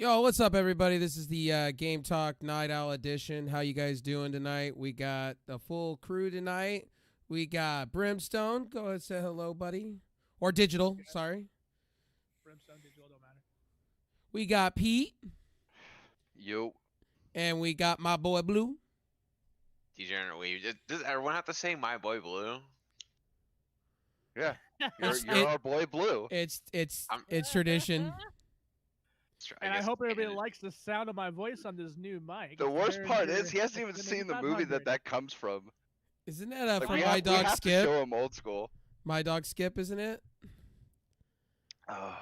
Yo, what's up, everybody? This is the Game Talk Night Owl edition. How you guys doing tonight? We got the full crew tonight. We got Brimstone. Go ahead and say hello, buddy. Or Digital, sorry. Brimstone, Digital, don't matter. We got Pete. Yo. And we got my boy Blue. Degenerate Weave. Does everyone have to say my boy Blue? Yeah. You're our boy Blue. It's tradition. And I hope everybody likes the sound of my voice on this new mic. The worst part is he hasn't even seen the movie that comes from. Isn't that Like, from My Dog we have Skip? To show him old school. My Dog Skip, isn't it? Oh.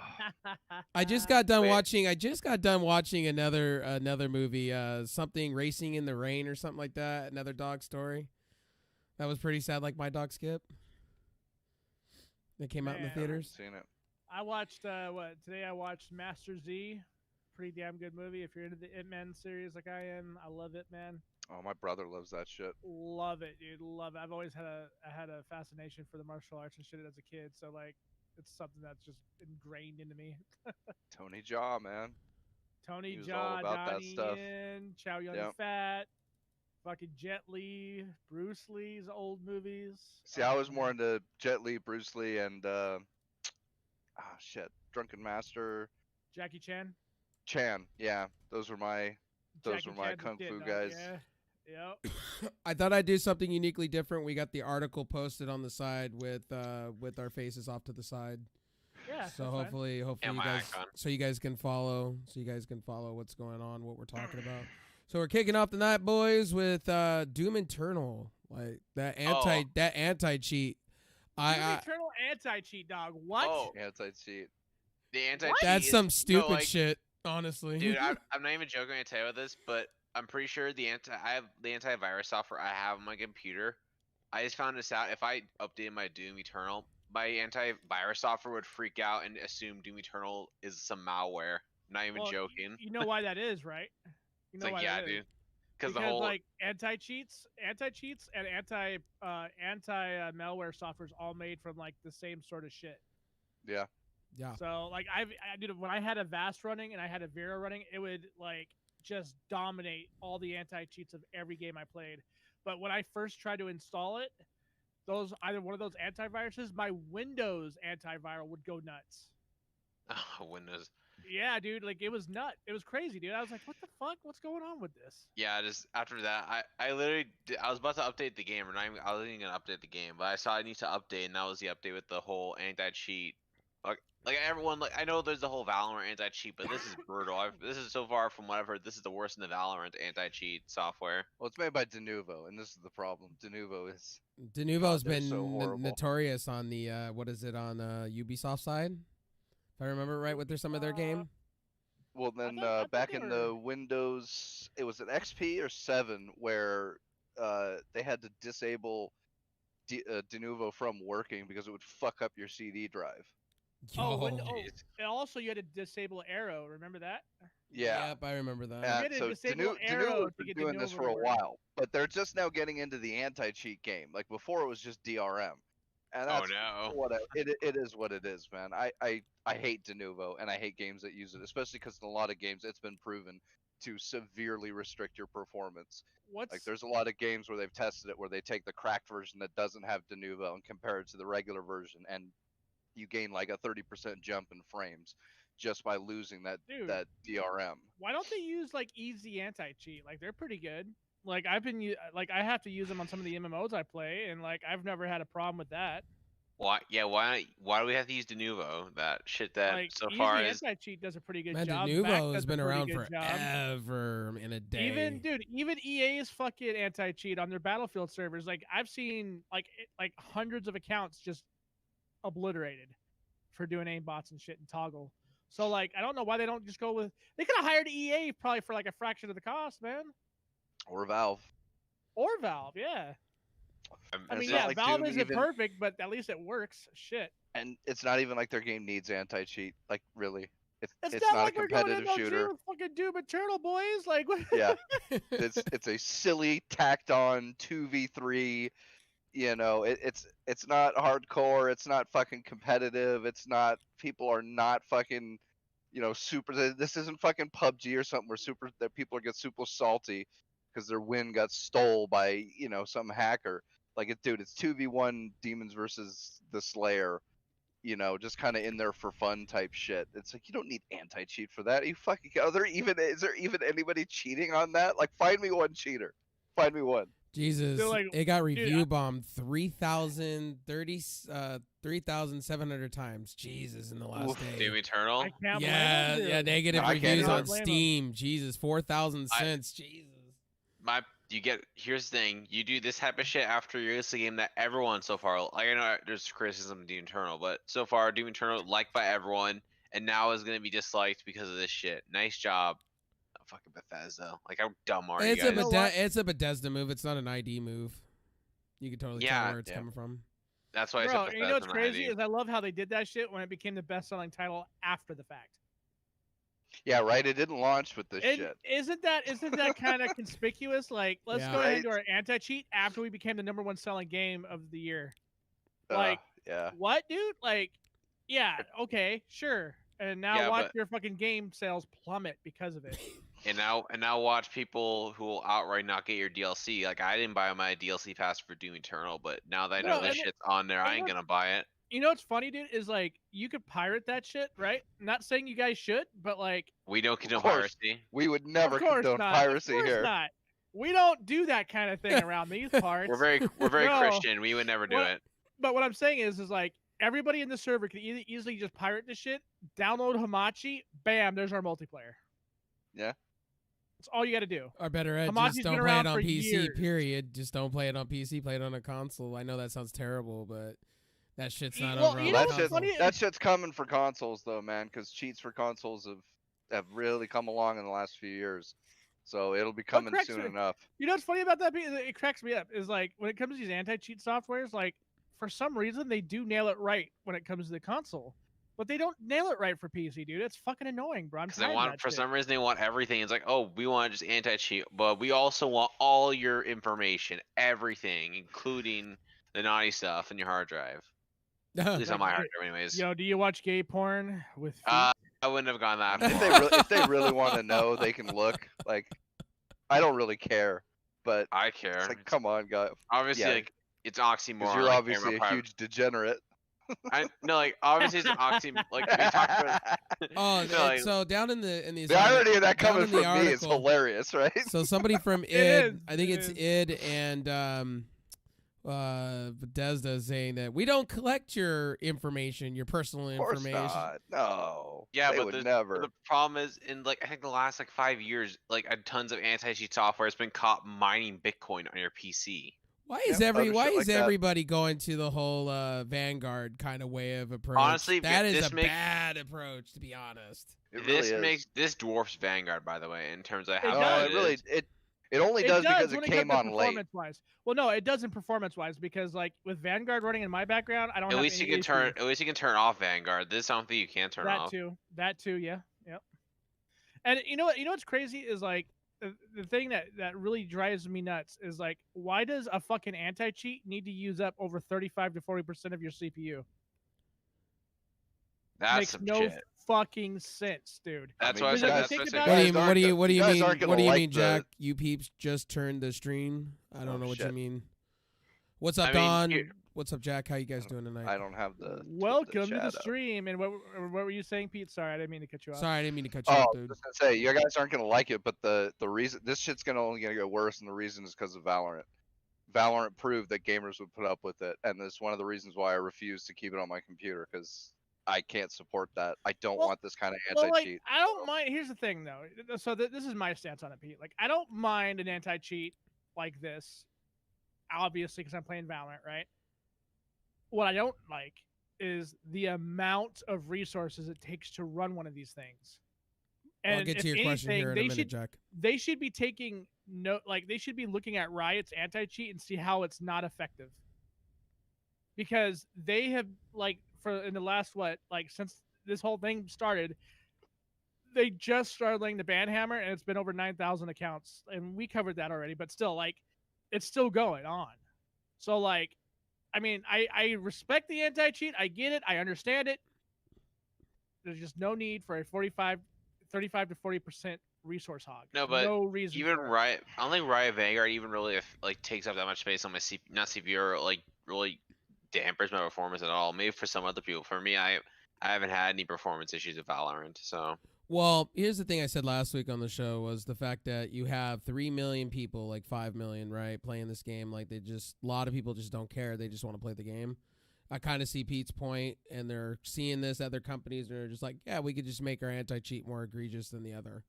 I just got done watching. I just got done watching another movie, something Racing in the Rain or something like that. Another dog story. That was pretty sad, like My Dog Skip. That came out in the theaters. I haven't seen it. I watched today. I watched Master Z. Pretty damn good movie. If you're into the Ip Man series like I am, I love Ip Man. Oh, my brother loves that shit. Love it, dude. Love it. I've always had a fascination for the martial arts and shit as a kid. So like, it's something that's just ingrained into me. Tony Jaa, man. Tony He was Jaa, all about that Donnie stuff. Yen, Chow Yun Yep. Fat, fucking Jet Li, Bruce Lee's old movies. See, I was more into Jet Li, Bruce Lee, and Drunken Master, Jackie Chan. Chan. Yeah, those were my Jackie my Chan's a kung kid, fu dog, guys. Yeah. Yep. I thought I'd do something uniquely different. We got the article posted on the side with our faces off to the side. Yeah. So that's fine. hopefully Yeah, you my guys icon. so you guys can follow what's going on, what we're talking about. So we're kicking off the night, boys, with Doom Eternal, like that anti cheat. Doom Eternal anti-cheat, dog. What? Oh, Anti-cheat. the anti. That's some stupid shit, honestly. Dude, I'm not even joking when I tell you this, but I'm pretty sure I have the antivirus software I have on my computer. I just found this out. If I updated my Doom Eternal, my antivirus software would freak out and assume Doom Eternal is some malware. I'm not even Well, joking. You know why that is, right? You It's know like, why yeah, that is. dude. Because the Because whole like anti-cheats and anti malware software is all made from like the same sort of shit. Yeah. Yeah. So like I did when I had a Vast running and I had a Vera running, it would like just dominate all the anti-cheats of every game I played. But when I first tried to install it, either one of those antiviruses, my Windows antiviral would go nuts. Windows. Yeah, dude, like it was nut. It was crazy, dude. I was like, what the fuck? What's going on with this? Yeah, just after that, I literally I was about to update the game, or I wasn't even gonna update the game, but I saw I need to update, and that was the update with the whole anti-cheat. Like everyone, like I know there's the whole Valorant anti-cheat, but this is brutal. This is so far from what I've heard. This is the worst in the Valorant anti-cheat software. Well, it's made by Denuvo, and this is the problem. Denuvo is. Denuvo's they're been so horrible. notorious on the Ubisoft side. If I remember right, with some of their game. Well, then thought back they in were- the Windows, it was an XP or 7 where they had to disable Denuvo from working because it would fuck up your CD drive. Oh, Yo. and also you had to disable Arrow. Remember that? Yeah. Yep, I remember that. You had to So disable Arrow Denuvo's to been get doing this Denuvo for to a work. while, but they're just now getting into the anti-cheat game. Like before, it was just DRM, and Oh that's no. whatever. It is what it is, man. I hate Denuvo, and I hate games that use it, especially because in a lot of games it's been proven to severely restrict your performance. What's Like there's a lot of games where they've tested it, where they take the cracked version that doesn't have Denuvo and compare it to the regular version, and you gain like a 30% jump in frames just by losing that Dude. that DRM. why don't they use like easy anti-cheat? Like they're pretty good. Like I have to use them on some of the MMOs I play, and like I've never had a problem with that. Why? Yeah. Why do we have to use Denuvo? That shit that Like so easy far is. anti-cheat does a pretty good Man, job. Back Denuvo does has a been pretty around good job. forever in a day. Even EA's fucking anti-cheat on their Battlefield servers. Like I've seen like hundreds of accounts just obliterated for doing aimbots and shit and toggle. So like I don't know why they don't just go with. They could have hired EA probably for like a fraction of the cost, man. Or Valve. Or Valve, yeah. I And mean, it's not yeah, like Valve Doom isn't even- perfect, but at least it works. Shit. And it's not even like their game needs anti-cheat. Like really, it's It's not like a we're going competitive MLG shooter. with fucking Doom Eternal, boys. Like, what? Yeah, it's a silly tacked on 2v3. You know, it's not hardcore. It's not fucking competitive. It's not. People are not fucking super. This isn't fucking PUBG or something where that people get super salty because their win got stole by some hacker. Like dude, it's 2v1 demons versus the Slayer. Just kind of in there for fun type shit. It's like you don't need anti-cheat for that. Are you fucking is there even anybody cheating on that? Like, find me one cheater. Find me one. Jesus, like, it got dude, review bombed 3,700 times. Jesus, in the last day. Doom Eternal. I can't Yeah, blame him, yeah, dude. negative I can't reviews either. on Steam. Jesus, 4,000 cents. Jesus. Here's the thing, you do this type of shit after you release a game that everyone so far, like, I know there's criticism of Doom Eternal, but so far Doom Eternal liked by everyone, and now is gonna be disliked because of this shit. Nice job, fucking Bethesda. Like, how dumb are you It's guys? it's a Bethesda move. It's not an ID move. You can totally tell where it's coming from. That's why I Bro, said and Bethesda. you know what's not crazy ID. is I love how they did that shit when it became the best-selling title after the fact. Yeah, right. It didn't launch with this shit. Isn't that kind of conspicuous? Like, let's Yeah. go ahead and Right. do our anti-cheat after we became the #1 selling game of the year. Like, Yeah. what, dude? Like, yeah, okay, sure. And now Yeah, watch but- your fucking game sales plummet because of it. And now watch people who will outright not get your DLC. Like, I didn't buy my DLC pass for Doom Eternal, but now that I know Bro, this shit's on there, I ain't gonna buy it. You know what's funny, dude? Is like you could pirate that shit, right? Not saying you guys should, but like, We don't condone course. piracy. We would never of course condone not. piracy of course here. Not. We don't do that kind of thing around these parts. We're very No. Christian. We would never do What- it. But what I'm saying is like everybody in the server can easily just pirate this shit, download Hamachi, bam, there's our multiplayer. Yeah. That's all you got to do. Or better yet, Hamachi's just been don't play around it on for PC, years. period. Just don't play it on PC, play it on a console. I know that sounds terrible, but that shit's not Well, over you on know the what's console. funny? That shit's coming for consoles though, man, because cheats for consoles have really come along in the last few years. So it'll be coming cracks soon me- enough. You know what's funny about that? It cracks me up. Is like when it comes to these anti-cheat softwares, like for some reason they do nail it right when it comes to the console, but they don't nail it right for PC, dude. It's fucking annoying, bro. I'm Because they tired of want, that for shit. some reason, they want everything. It's like, oh, we want just anti-cheat, but we also want all your information, everything, including the naughty stuff in your hard drive. At least on my hard drive, anyways. Yo, do you watch gay porn with feet? I wouldn't have gone that If they far. really want to know, they can look. Like, I don't really care, but I care. it's like, come on, guys. Obviously, yeah. like, it's oxymoron. Because you're like, obviously a huge degenerate. obviously it's an oxymoron. Like, we talked about. Oh, No, like- so down in the The irony of that down coming in the from me is article- hilarious, right? So somebody from It id, is, I think it it's is. id and Bethesda saying that we don't collect your information, your personal Of course information. not. No. Yeah, they but would never. the problem is, in like, I think the last like 5 years, like, tons of anti-cheat software has been caught mining Bitcoin on your PC. Why is Yeah, other shit like that. everybody going to the whole Vanguard kind of way of approach? Honestly, that is this a makes- bad approach, to be honest. It This really is. this dwarfs Vanguard, by the way, in terms of It how No, does. good it really is. it only does because when it came comes to on late. performance-wise. Well, no, it doesn't performance-wise because like with Vanguard running in my background, I don't At have least you any can issues. turn. At least you can turn off Vanguard. This is something you can't turn that off. too. That too, yeah. Yep. And you know what? You know what's crazy is like the thing that really drives me nuts is like why does a fucking anti-cheat need to use up over 35 to 40% of your CPU? That's Makes some no shit. fucking sense, dude. That's I why I mean, said. you That's guys- what I think said. about What do guys you aren't what do you gonna- what do you you guys mean aren't gonna what do you like mean, the- Jack? You peeps just turned the stream. I don't Oh, know what you shit. mean. What's up, I mean, Don? here- What's up, Jack? How you guys doing tonight? I don't have the Welcome to chat the up. stream. And what were you saying, Pete? Sorry, I didn't mean to cut you off. Sorry, I didn't mean to cut you Oh, off, I was dude. just gonna say you guys aren't gonna like it, but the reason this shit's only gonna get worse, and the reason is because of Valorant. Valorant proved that gamers would put up with it, and it's one of the reasons why I refuse to keep it on my computer because I can't support that. I don't Well- want this kind of Well, anti-cheat. like, I don't mind. Here's the thing, though. So this is my stance on it, Pete. Like, I don't mind an anti-cheat like this, obviously, because I'm playing Valorant, right? What I don't like is the amount of resources it takes to run one of these things. And I'll get if to your question anything, here in a they minute, should Jack. they should be taking note, like they should be looking at Riot's anti-cheat and see how it's not effective. Because they have like for in the last since this whole thing started, they just started laying the ban hammer and it's been over 9,000 accounts and we covered that already, but still like it's still going on. So like I mean, I respect the anti-cheat, I get it, I understand it. There's just no need for a 35 to 40% resource hog. No, but no reason even for it. Riot, I don't think Riot Vanguard even really like takes up that much space on my not CPU or like really dampers my performance at all. Maybe for some other people. For me, I haven't had any performance issues with Valorant, so. Well, here's the thing I said last week on the show was the fact that you have 3 million people, like 5 million, right, playing this game. Like a lot of people just don't care. They just want to play the game. I kind of see Pete's point, and they're seeing this at their companies, and they're just like, yeah, we could just make our anti-cheat more egregious than the other.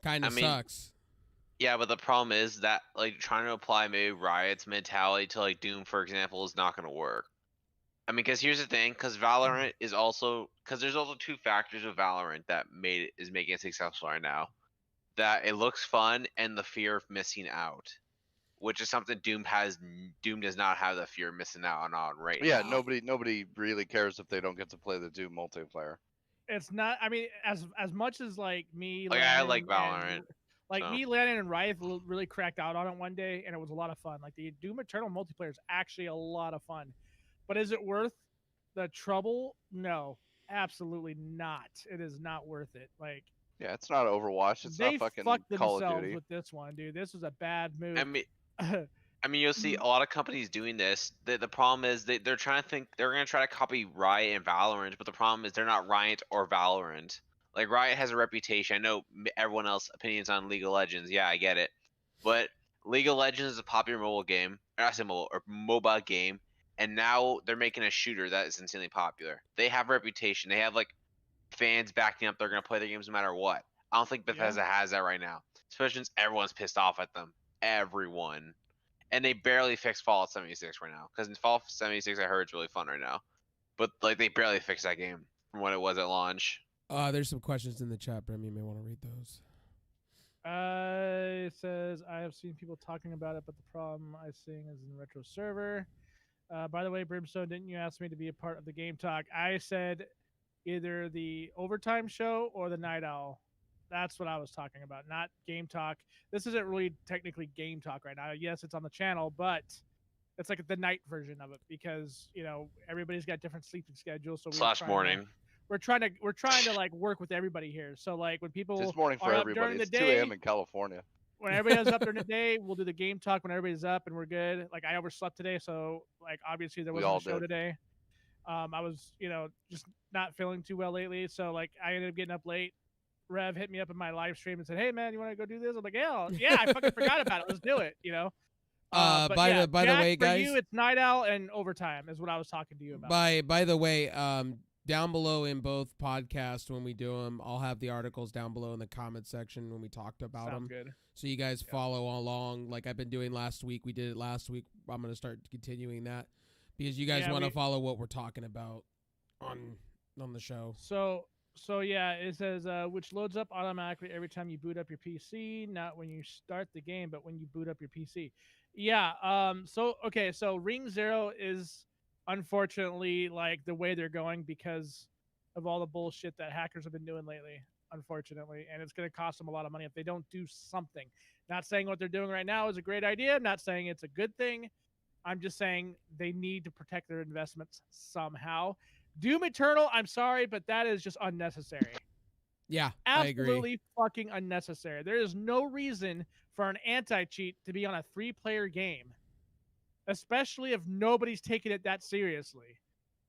Kind of sucks. Yeah, but the problem is that like trying to apply maybe Riot's mentality to like Doom, for example, is not going to work. I mean, because here's the thing, because Valorant is also there's also two factors of Valorant that is making it successful right now. That it looks fun and the fear of missing out, which is something Doom has. Doom does not have the fear of missing out on right Yeah, now. nobody really cares if they don't get to play the Doom multiplayer. It's not. I mean, as much as like me, Like I like Valorant. Me, Landon, and Riot really cracked out on it one day, and it was a lot of fun. Like the Doom Eternal multiplayer is actually a lot of fun, but is it worth the trouble? No, absolutely not. It is not worth it. Like, yeah, it's not Overwatch. It's not fucking Call of Duty. With this one, dude. This was a bad move. I mean, you'll see a lot of companies doing this. The problem is they're trying to think they're going to try to copy Riot and Valorant, but the problem is they're not Riot or Valorant. Like Riot has a reputation. I know everyone else opinions on League of Legends. Yeah, I get it. But League of Legends is a popular mobile game, or not mobile or mobile game, and now they're making a shooter that is insanely popular. They have a reputation. They have like fans backing up. They're going to play their games no matter what. I don't think Bethesda has that right now, especially since everyone's pissed off at them. Everyone. And they barely fixed Fallout 76 right now. Because in Fallout 76, I heard it's really fun right now. But like they barely fixed that game from what it was at launch. There's some questions in the chat, Brim. You may want to read those. It says, I have seen people talking about it, but the problem I'm seeing is in the retro server. By the way, Brimstone, didn't you ask me to be a part of the Game Talk? I said either the Overtime show or the Night Owl. That's what I was talking about, not Game Talk. This isn't really technically Game Talk right now. Yes, it's on the channel, but it's like the night version of it because, you know, everybody's got different sleeping schedules. So morning. We're trying to like work with everybody here. So like when people it's morning for everybody. It's 2 a.m. in California. When everybody's up during the day, we'll do the Game Talk when everybody's up and we're good. Like I overslept today, so like obviously there wasn't a show today. I was, you know, just not feeling too well lately, so like I ended up getting up late. Rev hit me up in my live stream and said, "Hey man, you want to go do this?" I'm like, "Yeah, I fucking forgot about it. Let's do it." You know. By the way, guys, for you, it's Night Owl and Overtime is what I was talking to you about. By the way, down below in both podcasts when we do them, I'll have the articles down below in the comment section when we talked about them. Good. So you guys follow along like I've been doing last week. We did it last week. I'm going to start continuing that because you guys want to follow what we're talking about on the show. So yeah, it says which loads up automatically every time you boot up your PC, not when you start the game, but when you boot up your PC. Yeah. So Ring Zero is unfortunately like the way they're going because of all the bullshit that hackers have been doing lately, unfortunately, and it's going to cost them a lot of money if they don't do something. Not saying what they're doing right now is a great idea. I'm not saying it's a good thing. I'm just saying they need to protect their investments somehow. Doom Eternal, I'm sorry, but that is just unnecessary. Yeah, absolutely I agree. Fucking unnecessary. There is no reason for an anti-cheat to be on a 3-player game, especially if nobody's taking it that seriously.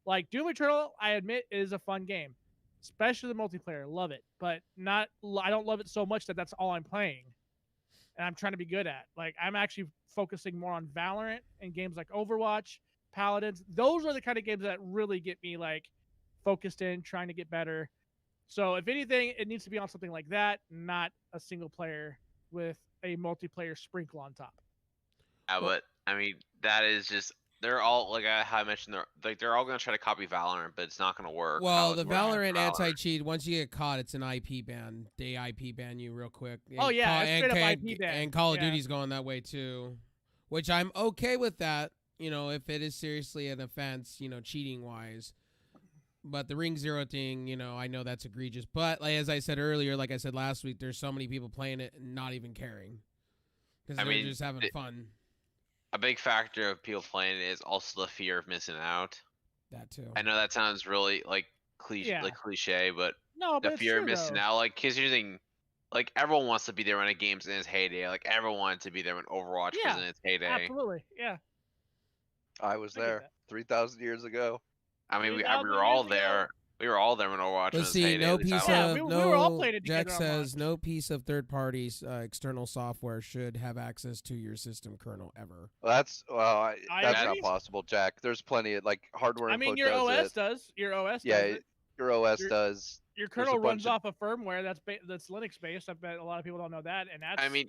Like Doom Eternal, I admit, is a fun game, especially the multiplayer. Love it, but I don't love it so much that that's all I'm playing, and I'm trying to be good at. Like I'm actually focusing more on Valorant and games like Overwatch, Paladins. Those are the kind of games that really get me like focused in, trying to get better. So if anything, it needs to be on something like that, not a single player with a multiplayer sprinkle on top. Yeah, but I mean that is just they're all like how I mentioned they're all gonna try to copy Valorant, but it's not gonna work. Well, the Valorant anti-cheat, once you get caught, it's an IP ban. They IP ban you real quick. Oh yeah, straight up IP ban. And Call of Duty's going that way too, which I'm okay with that. You know, if it is seriously an offense, you know, cheating wise. But the Ring Zero thing, you know, I know that's egregious. But like, as I said earlier, like I said last week, there's so many people playing it and not even caring because they're just having fun. A big factor of people playing it is also the fear of missing out. That too. I know that sounds really like cliche, but No, but the it's fear of true, missing though. out, like, cause using, like, everyone wants to be there when a game's in its heyday. Like, everyone wanted to be there when Overwatch was Yeah, in its heyday. absolutely. Yeah, I was I get there that. 3,000 years ago. I mean, we 3,000 were years all ago. there. We were all there when Overwatch was Let's in its see. heyday. No at least I piece was. Yeah, of we were all no. playing it Jack together on says launch. no piece of third parties external software should have access to your system kernel ever. Well, that's I that's agree. not possible, Jack. There's plenty of like hardware I info mean, your does OS it. does. Your OS Yeah, does it. your OS Your- does. Your There's kernel a runs bunch of- off a firmware that's Linux based. I bet a lot of people don't know that, and that's I mean,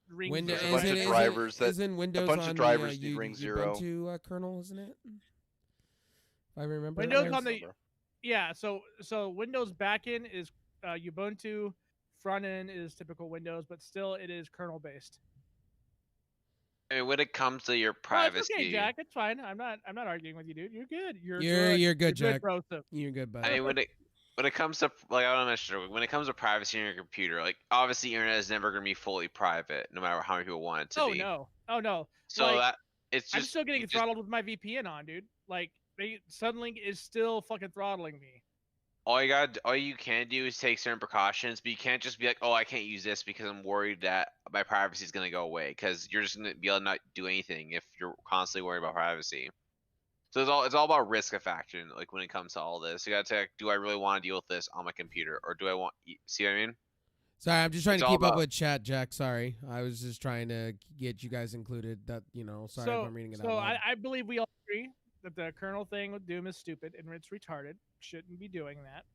rings Windows There's a true. bunch of isn't, drivers that- isn't Windows bunch of on drivers the need ring 0. Ubuntu kernel, isn't it? If I remember. Windows right. on the Yeah, so Windows backend is Ubuntu, front end is typical Windows, but still it is kernel based. I mean, when it comes to your No, privacy, it's okay, Jack. It's fine. I'm not arguing with you, dude. You're good. You're You're good, You're Jack. bro. So- You're good, buddy. I mean, when it comes to, like, I don't mention, when it comes to privacy on your computer, like, obviously internet is never gonna be fully private, no matter how many people want it to be. Oh no. So Like, that it's just I'm still getting you just- throttled with my VPN on, dude. Like Suddenlink is still fucking throttling me. all you can do is take certain precautions, but you can't just be like, oh, I can't use this because I'm worried that my privacy is gonna go away, because you're just gonna be able to not do anything if you're constantly worried about privacy. So it's all about risk factor, like, when it comes to all this. You gotta take, do I really want to deal with this on my computer, or do I want? See what I mean? Sorry, I'm just trying It's to all keep up about- with chat, Jack. Sorry, I was just trying to get you guys included. That sorry if I'm reading it out So loud. I believe we all agree that the kernel thing with Doom is stupid and it's retarded. Shouldn't be doing that.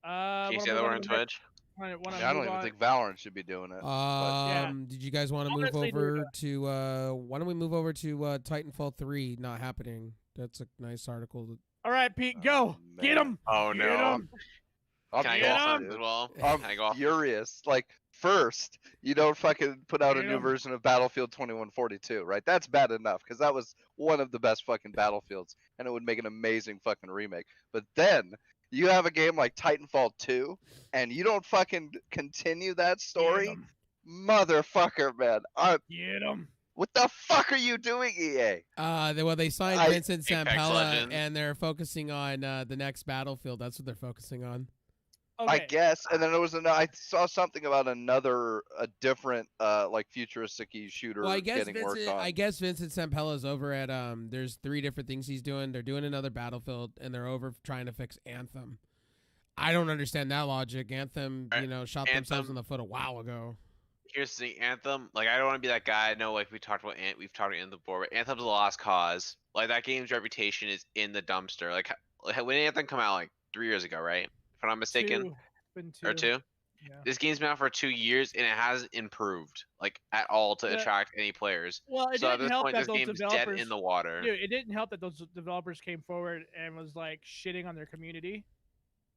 Can you wanna say move that on we're to on the next- Twitch? wanna I don't move even on- think Valorant should be doing it. Did you guys want to move Honestly, dude, over to? Why don't we move over to Titanfall 3 not happening? That's a nice article. All right, Pete, go. Oh, Get man. him. Oh Get no! 'em. I'm Can I go Get off on 'em. as well? I'm Can I go off? furious. Like, first, you don't fucking put out a Get new 'em. version of Battlefield 2142, right? That's bad enough, because that was one of the best fucking Battlefields, and it would make an amazing fucking remake. But then, you have a game like Titanfall 2, and you don't fucking continue that story? Get 'em. Motherfucker, man. Get 'em. What the fuck are you doing, EA? They signed I- Vincent Apex Zampella, Legends. and they're focusing on the next Battlefield. That's what they're focusing on. I Okay. guess, and then there was I saw something about a different like futuristic shooter Well, I guess getting worked on. Vincent Zampella's over at There's 3 different things he's doing. They're doing another Battlefield, and they're over trying to fix Anthem. I don't understand that logic. Anthem, shot themselves in the foot a while ago. Here's the Anthem. Like, I don't want to be that guy. I know, like, we've talked about Anthem before, but Anthem's a lost cause. Like, that game's reputation is in the dumpster. Like when Anthem come out, like, 3 years ago, right? If I'm not mistaken, Two. Been two. or 2. Yeah. This game's been out for 2 years and it hasn't improved, like, at all to Yeah. attract any players. Well, it So at didn't this help point, that this those game's dead developers. in the water. Dude, it didn't help that those developers came forward and was like shitting on their community.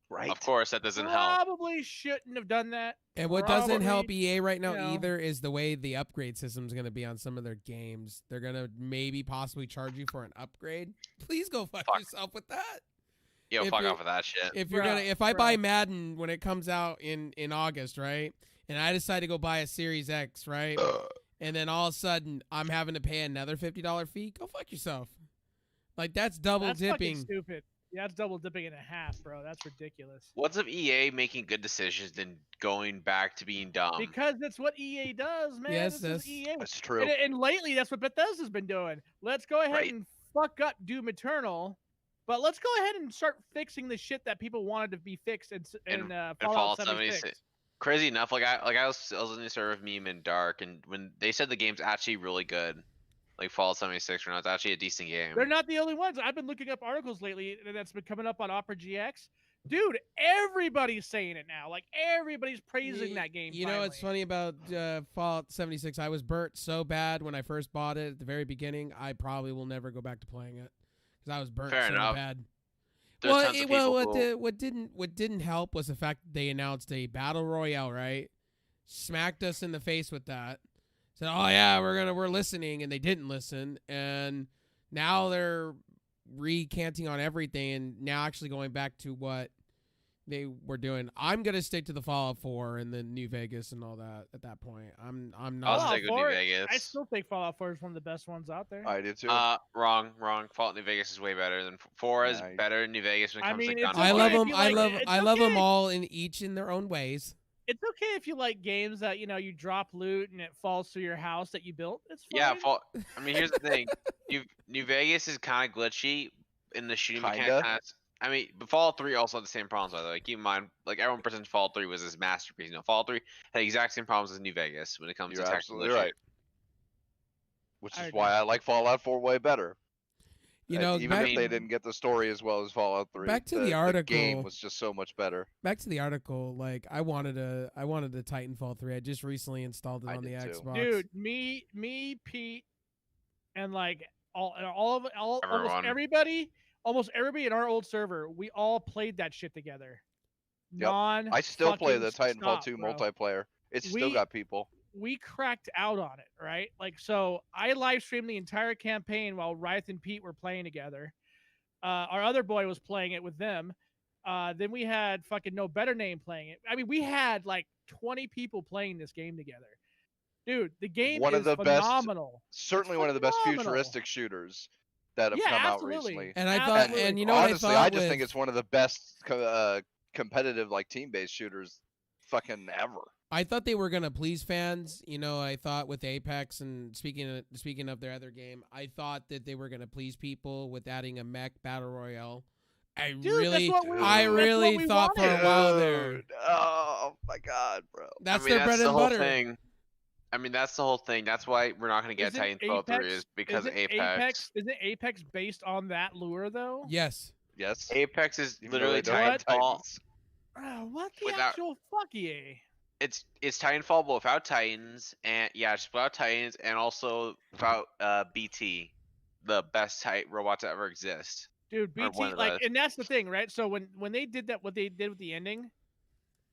Right? Of course, that doesn't help. Probably shouldn't have done that. And what doesn't help Probably, EA right now you know. either is the way the upgrade system's going to be on some of their games. They're going to maybe possibly charge you for an upgrade. Please go fuck yourself with that. Yo, if fuck you- off with that shit. If you're Bruh, if I buy bruh. Madden when it comes out in August, right? And I decide to go buy a Series X, right? And then all of a sudden I'm having to pay another $50 fee. Go fuck yourself. Like that's double That's fucking dipping. stupid. Yeah, that's double dipping and a half, bro. That's ridiculous. What's of EA making good decisions than going back to being dumb? Because that's what EA does, man. Yes, This that's- is EA. That's true. And lately, that's what Bethesda's been doing. Let's go ahead Right. and fuck up Doom Eternal, but let's go ahead and start fixing the shit that people wanted to be fixed in And Fallout Fallout 76. Crazy enough, I was in the server of Meme and Dark, and when they said the game's actually really good, like Fallout 76 right now, it's actually a decent game. They're not the only ones. I've been looking up articles lately that's been coming up on Opera GX. Dude, everybody's saying it now. Like everybody's praising that game. You know what's finally. funny about Fallout 76? I was burnt so bad when I first bought it at the very beginning. I probably will never go back to playing it because I was burnt Fair so enough. bad. There's Well, tons of people what didn't help was the fact that they announced a battle royale, right? Smacked us in the face with that. Said, "Oh yeah, we're listening," and they didn't listen, and now they're recanting on everything, and now actually going back to what they were doing. I'm gonna stick to the Fallout 4 and the New Vegas and all that. At that point, I'm I'll not. stick with New 4, Vegas. I still think Fallout 4 is one of the best ones out there. I do too. Wrong. Fallout New Vegas is way better than 4 is Nice. better than New Vegas when it I comes mean, to it's gunplay. I love okay if them. you I like- love. it's I love them okay. all in their own ways. It's okay if you like games that you drop loot and it falls through your house that you built. It's fine. Yeah, I mean, here's the thing. New Vegas is kind of glitchy in the shooting mechanic. Kinda. I mean, but Fallout 3 also had the same problems, by the way. Keep in mind, like everyone presents Fallout 3 was this masterpiece. Fallout 3 had the exact same problems as New Vegas when it comes You're to technical absolutely glitching. right. Which I is agree. why I like Fallout 4 way better. You know, even back, if they didn't get the story as well as Fallout 3, Back to the game article. was just so much better. back to the article. Like I wanted a Titanfall 3. I just recently installed it I on the did too. Xbox. Dude, me, Pete, and like almost Everyone. almost everybody in our old server, we all played that shit together. Yep. I still play the Titanfall 2 bro. multiplayer. It's still We- got people. We cracked out on it, right? Like, so I live streamed the entire campaign while Riot and Pete were playing together. Our other boy was playing it with them. Then we had fucking No Better Name playing it. I mean, we had like 20 people playing this game together. Dude, the game One of is the best- phenomenal. Certainly one of the best phenomenal. futuristic shooters that have Yeah, come out absolutely. recently. And I thought, Absolutely. and you know Honestly, what I thought I just think with- it's one of the best competitive like team-based shooters fucking ever. I thought they were gonna please fans. You know, I thought with Apex and speaking of their other game, I thought that they were gonna please people with adding a mech battle royale. I Dude, really, that's what we, I that's really what we thought for a wanted. while there. Dude, oh my god, bro. That's I mean, their bread the and whole butter. thing. I mean, that's the whole thing. That's why we're not going to get Isn't Titanfall 3 Apex- is because isn't Apex. Isn't Apex based on that lure though? Yes. Yes. Apex is Even though literally they don't have Titanfall. Titans. What the Without- actual fuck, EA? It's Titanfall, but without Titans, and just without Titans, and also without BT, the best robot to ever exist. Dude, Or BT, one of like, those. and that's the thing, right? So when they did that, what they did with the ending,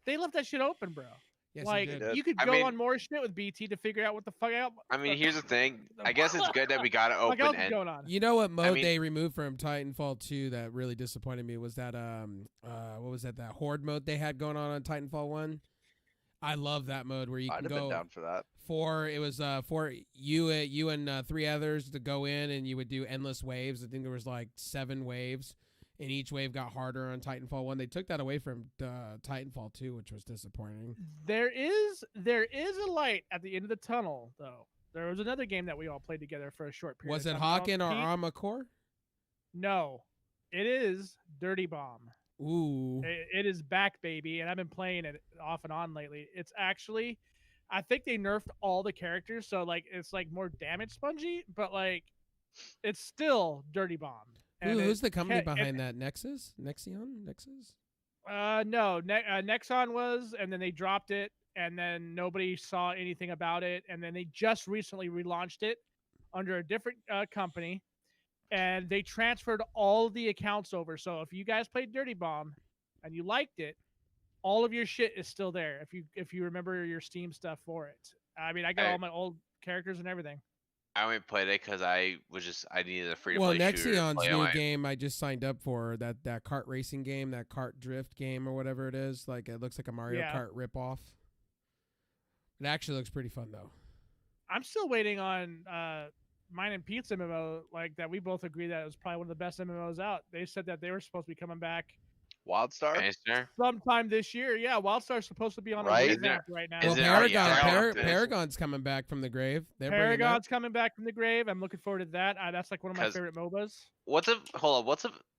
they left that shit open, bro. Yes, like, he did. did. you could I go mean- on more shit with BT to figure out what the fuck out. I mean, here's the thing. I guess it's good that we got an What else open is end. going on? You know what mode mean- they removed from Titanfall 2 that really disappointed me was that what was that Horde mode they had going on Titanfall 1? I love that mode where you I'd can have been go down for that. for you and three others to go in and you would do endless waves. I think there was like 7 waves and each wave got harder on Titanfall 1. They took that away from Titanfall 2, which was disappointing. There is a light at the end of the tunnel, though. There was another game that we all played together for a short period. Was of it time. Hawken or Pete? Arma Core? No, it is Dirty Bomb. Ooh. It is back, baby, and I've been playing it off and on lately. It's actually, I think they nerfed all the characters, so like it's like more damage spongy, but like it's still Dirty Bomb. And Who's the company ca- behind that? Nexus? Nexus? No, Nexon was, and then they dropped it, and then nobody saw anything about it, and then they just recently relaunched it under a different company, and they transferred all the accounts over. So if you guys played Dirty Bomb and you liked it, all of your shit is still there. If you remember your Steam stuff for it. I mean, I got all my old characters and everything. I only played it because I needed a free to Well, play shooter. to Nexion's play new on my- game I just signed up for, that kart racing game, that kart drift game or whatever it is. Like it looks like a Mario Yeah. Kart ripoff. It actually looks pretty fun though. I'm still waiting on mine and Pete's MMO, like that we both agree that it was probably one of the best MMOs out. They said that they were supposed to be coming back Wildstar? Finisher? sometime this year. Yeah, Wildstar's supposed to be on Right? a Is there- revamp right now. is Well, it already Paragon, out? Par- Yes. Paragon's coming back from the grave. They're bringing that. Paragon's coming back from the grave. I'm looking forward to that. That's like one of my 'Cause- favorite MOBAs. What's if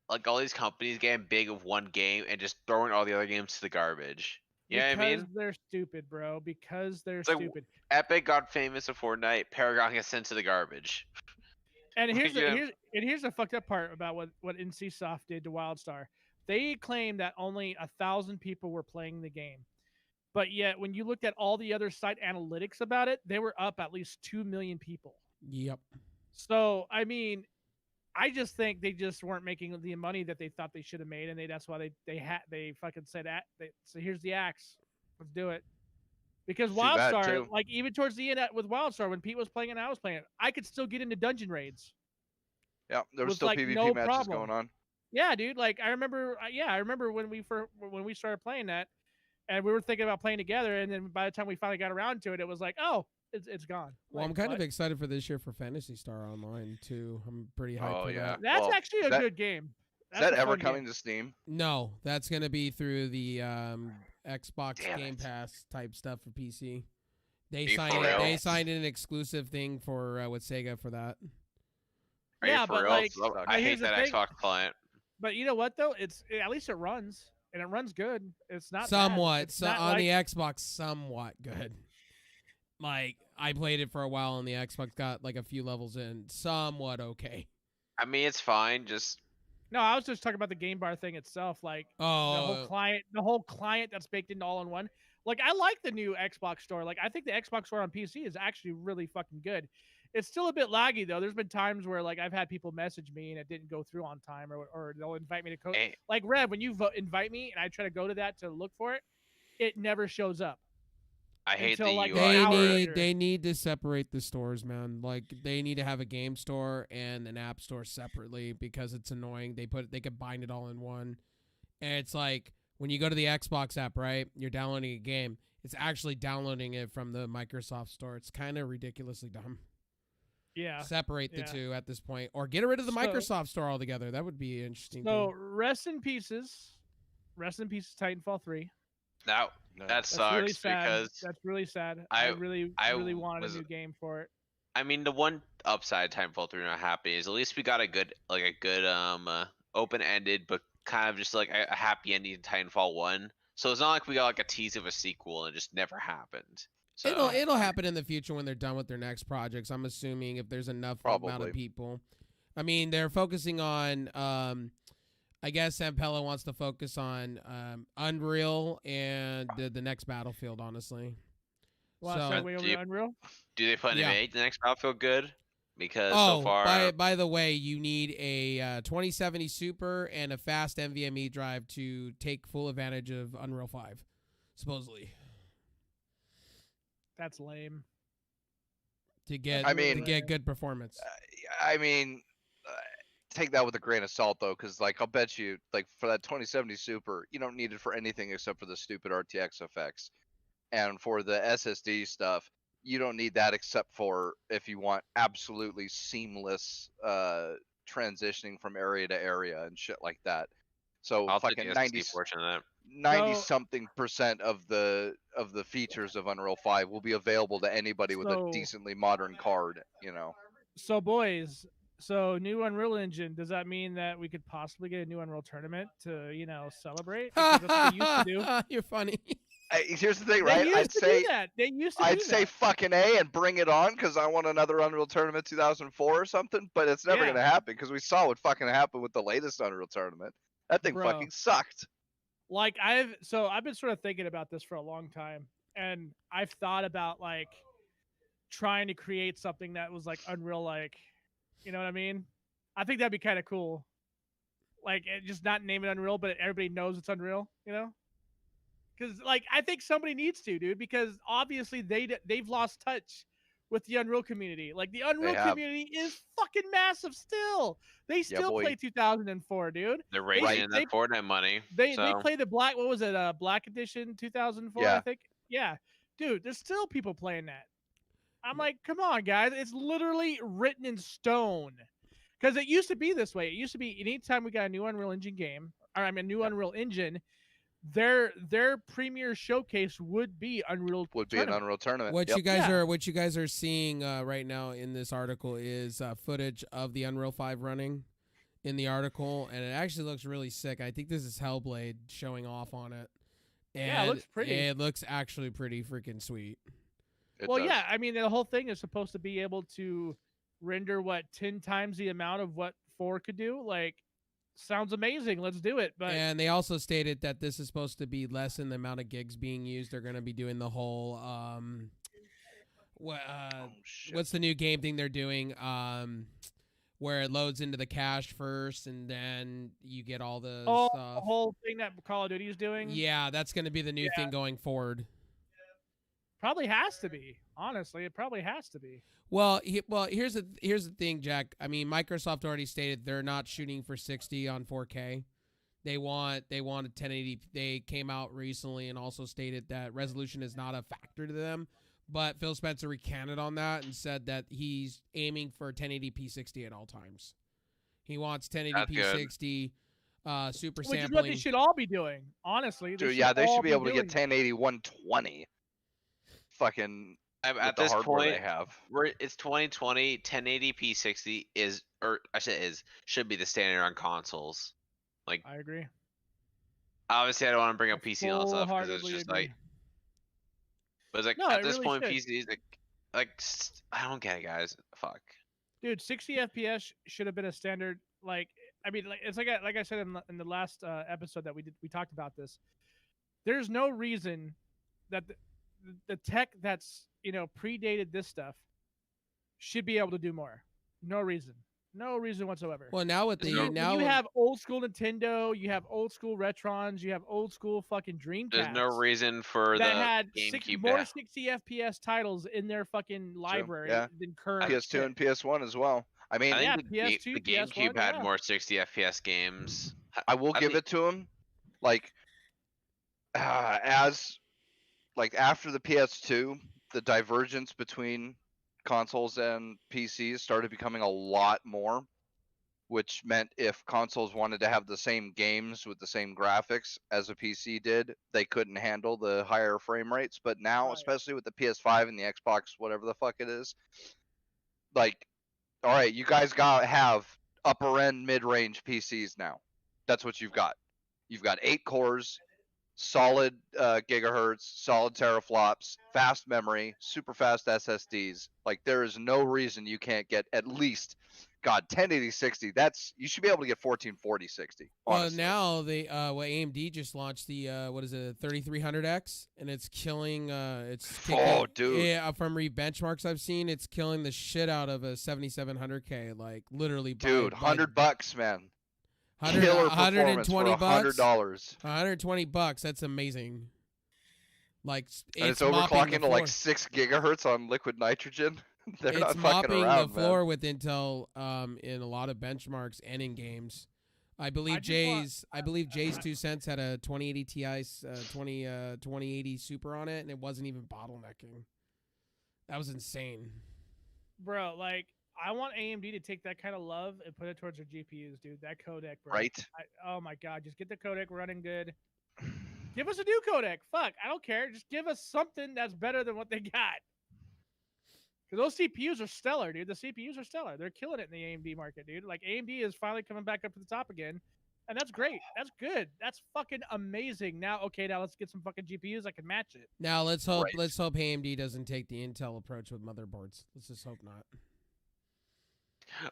like all these companies getting big of one game and just throwing all the other games to the garbage? You know what I Because mean? they're stupid, bro. Because they're like, stupid. Epic got famous in Fortnite. Paragon gets sent to the garbage. And here's the, Yeah. here's the fucked up part about what NCSoft did to WildStar. They claimed that only 1,000 people were playing the game, but yet when you looked at all the other site analytics about it, they were up at least 2 million people. Yep. So I mean, I just think they just weren't making the money that they thought they should have made, and that's why they fucking said that. So here's the axe, let's do it. Because See that, WildStar, too. like even towards the end with WildStar, when Pete was playing and I was playing it, I could still get into dungeon raids. Yeah, there was with, still like, PvP no matches problem. going on. Yeah, dude. Like I remember. I remember when we started playing that, and we were thinking about playing together, and then by the time we finally got around to it, it was like, oh, it's gone. Well, Like, I'm kind of what? excited for this year for Phantasy Star Online too. I'm pretty hyped Oh, for yeah. that. That's Well, actually a good game. Is That's that a ever fun coming game. to Steam? No, that's gonna be through the Xbox Damn Game it. Pass type stuff for PC. They Be signed for real? they signed an exclusive thing for with Sega for that. Are Yeah, you for but, real? like, Oh, but I here's hate the that thing. Xbox client. But you know what though? At least it runs, and it runs good. It's not bad. Somewhat, It's so not on like, the Xbox, somewhat good. Like I played it for a while on the Xbox, got like a few levels in, somewhat okay. I mean, it's fine. Just No, I was just talking about the game bar thing itself, like the Oh, whole client that's baked into all in one. Like I like the new Xbox store. Like I think the Xbox store on PC is actually really fucking good. It's still a bit laggy though. There's been times where like I've had people message me and it didn't go through on time, or they'll invite me to code. eh, Like Rev, when you invite me and I try to go to that to look for it, it never shows up I hate the until like UI an they hour for it. later. need to separate the stores, man. Like they need to have a game store and an app store separately because it's annoying. They combine it all in one, and it's like when you go to the Xbox app, right? You're downloading a game. It's actually downloading it from the Microsoft store. It's kind of ridiculously dumb. Yeah. Separate the yeah. two at this point, or get rid of the So- Microsoft store altogether. That would be interesting. So too. rest in pieces. Rest in pieces, Titanfall 3. Now No. that That's really sucks sad. because That's really sad. I really wanted was- a new game for it. I mean the one upside Timefall 3 not happy is at least we got a good open ended but kind of just like a happy ending to Titanfall 1. So it's not like we got like a tease of a sequel and it just never happened. So It'll happen in the future when they're done with their next projects. I'm assuming if there's enough amount Probably. of people. I mean, they're focusing on. I guess Sampella wants to focus on Unreal and the next Battlefield. Honestly, Want So- to segue over Do you- to Unreal? do they plan to Yeah. make the next Battlefield good? Because oh, so far by the way, you need a 2070 Super and a fast NVMe drive to take full advantage of Unreal 5, supposedly. That's lame. To get I mean- to get good performance. I mean, take that with a grain of salt though, because like I'll bet you, like for that 2070 Super, you don't need it for anything except for the stupid RTX effects, and for the SSD stuff, you don't need that except for if you want absolutely seamless transitioning from area to area and shit like that. So I'll take fucking the 90 SSD portion of that. 90 So- something percent of the features of Unreal 5 will be available to anybody with a So- decently modern card, you know. So boys, new Unreal Engine. Does that mean that we could possibly get a new Unreal tournament to celebrate? Because that's what they used to do. You're funny. Here's the thing, They right? used I'd to say do that. They used to I'd do say that. fucking A and bring it on because I want another Unreal Tournament 2004 or something, but it's never Yeah. gonna happen because we saw what fucking happened with the latest Unreal Tournament. That thing Bro. fucking sucked. Like I've been sort of thinking about this for a long time, and I've thought about like trying to create something that was like Unreal, like, you know what I mean? I think that'd be kind of cool. Like just not name it Unreal, but everybody knows it's Unreal, you know? Because like I think somebody needs to, dude, because obviously they've lost touch with the Unreal community. Like the Unreal have. community is fucking massive still. They still boy. play 2004, dude. They're raising Right. in that Fortnite money. They so. play the black. What was it? Black Edition 2004, I Yeah. think. Yeah, dude. There's still people playing that. I'm like, come on, guys. It's literally written in stone. Because it used to be this way. It used to be anytime we got a new Unreal Engine game, or I mean, a new Unreal Engine, their premier showcase would be Unreal. Would be an Tournament. Unreal Tournament. What Yep. you guys are seeing right now in this article is footage of the Unreal 5 running in the article, and it actually looks really sick. I think this is Hellblade showing off on it. And Yeah, it looks pretty. It looks actually pretty freaking sweet. It Well, does. yeah. I mean, the whole thing is supposed to be able to render 10 times the amount of what 4 could do. Like, sounds amazing. Let's do it. But And they also stated that this is supposed to be less in the amount of gigs being used. They're going to be doing the whole Oh, shit. what's the new game thing they're doing where it loads into the cache first and then you get all the the stuff. whole thing that Call of Duty is doing. Yeah, that's going to be the new Yeah. thing going forward. Probably has to be. Honestly, it probably has to be. Well, here's the thing, Jack. I mean, Microsoft already stated they're not shooting for 60 on 4K. They want a 1080. They came out recently and also stated that resolution is not a factor to them. But Phil Spencer recanted on that and said that he's aiming for 1080p 60 at all times. He wants 1080p 60, super Which sampling. is what they should all be doing. Honestly, Dude, yeah, they should be able to get doing 1080 120. Fucking At the this hardware point, they have. it's 2020. 1080p 60 is, or I said should be the standard on consoles. Like, I agree. obviously, I don't want to bring up PC and all that stuff because it's Wholeheartedly just agree. like, but it's like No, at it this really point, should. PC I don't get it, guys. Fuck. Dude, 60 FPS should have been a standard. Like, I mean, like it's like I said in the last episode that we talked about this. There's no reason that the tech that's predated this stuff should be able to do more. No reason whatsoever. Well, now with the When now you have old school Nintendo, you have old school Retrons, you have old school fucking Dreamcast. There's no reason for that the had GameCube more 60 FPS titles in their fucking library yeah. than current. PS2 shit. and PS1 as well. I mean, I think Yeah, the PS2, the PS1, GameCube had yeah. more 60 FPS games. I will give it to him. Like, as like after the PS2, the divergence between consoles and PCs started becoming a lot more, which meant if consoles wanted to have the same games with the same graphics as a PC did, they couldn't handle the higher frame rates. But now, Right. especially with the PS5 and the Xbox, whatever the fuck it is, like, all right, you guys have upper end mid range PCs now. That's what you've got. You've got 8 cores, solid gigahertz, solid teraflops, fast memory, super fast SSDs. Like, there is no reason you can't get at least, God, 1080 60. You should be able to get 1440 60. Honestly. Well, now they AMD just launched the what is it, 3300X, and it's killing Oh, dude. Yeah, from benchmarks I've seen, it's killing the shit out of a 7700K, like literally. Dude, $100, man. 100, Killer 120 performance for bucks. $100. $120. That's amazing. Like And it's mopping overclocking the to like floor. 6 gigahertz on liquid nitrogen. They're It's not fucking mopping around, the floor man. with Intel in a lot of benchmarks and in games. I believe I just Jay's 2 cents had a 2080 Ti 2080 Super on it, and it wasn't even bottlenecking. That was insane. Bro, like I want AMD to take that kind of love and put it towards their GPUs, dude. That codec, bro. Right? Oh my god, just get the codec running good. Give us a new codec. Fuck, I don't care. Just give us something that's better than what they got. Because those CPUs are stellar, dude. The CPUs are stellar. They're killing it in the AMD market, dude. Like AMD is finally coming back up to the top again. And that's great. That's good. That's fucking amazing. Now, okay, now let's get some fucking GPUs that can match it. Now let's hope Right. AMD doesn't take the Intel approach with motherboards. Let's just hope not.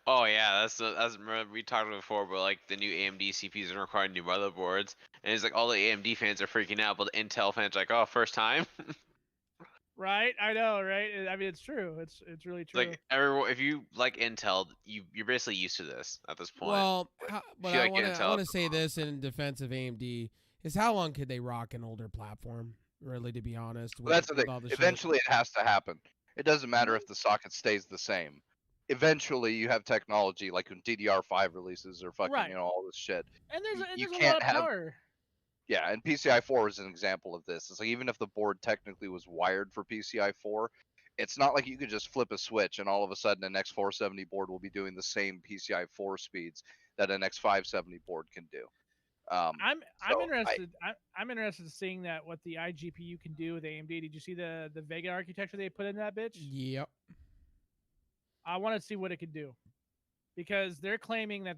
Oh yeah, that's remember we talked about before, but like the new AMD CPUs are requiring new motherboards, and it's like all the AMD fans are freaking out, but the Intel fans are like, oh, first time. Right? I know, right? I mean, it's true. It's really true. Like everyone, if you like Intel, you're basically used to this at this point. Well, but If you I like want Intel, to say this in defense of AMD is how long could they rock an older platform? Really, to be honest. Well, that's the with thing. all the shit? Eventually, it has to happen. It doesn't matter if the socket stays the same. Eventually, you have technology like when DDR5 releases or fucking, Right. all this shit. And you there's a lot can't of have- power. Yeah, and PCI 4 is an example of this. It's like even if the board technically was wired for PCI 4, it's not like you could just flip a switch and all of a sudden an X470 board will be doing the same PCI 4 speeds that an X570 board can do. I'm so interested. I'm interested in seeing that what the iGPU can do with AMD. Did you see the Vega architecture they put in that bitch? Yep. I want to see what it can do, because they're claiming that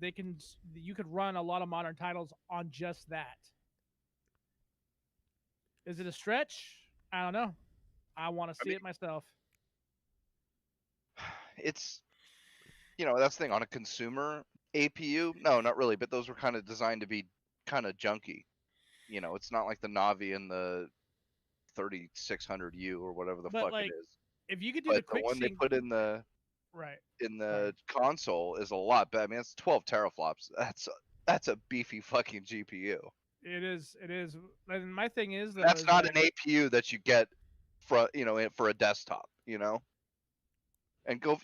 you could run a lot of modern titles on just that. Is it a stretch? I don't know. I want to see mean- it myself. It's, that's the thing on a consumer APU. No, not really. But those were kind of designed to be kind of junky. It's not like the Navi and the 3600U or whatever the But, fuck like, it is. If you could do But the the quick one they sync, put in the right? console is a lot better. I mean, it's 12 teraflops. That's a beefy fucking GPU. It is. It is. And my thing is, though, That's is not that- an APU that you get for for a desktop, and go,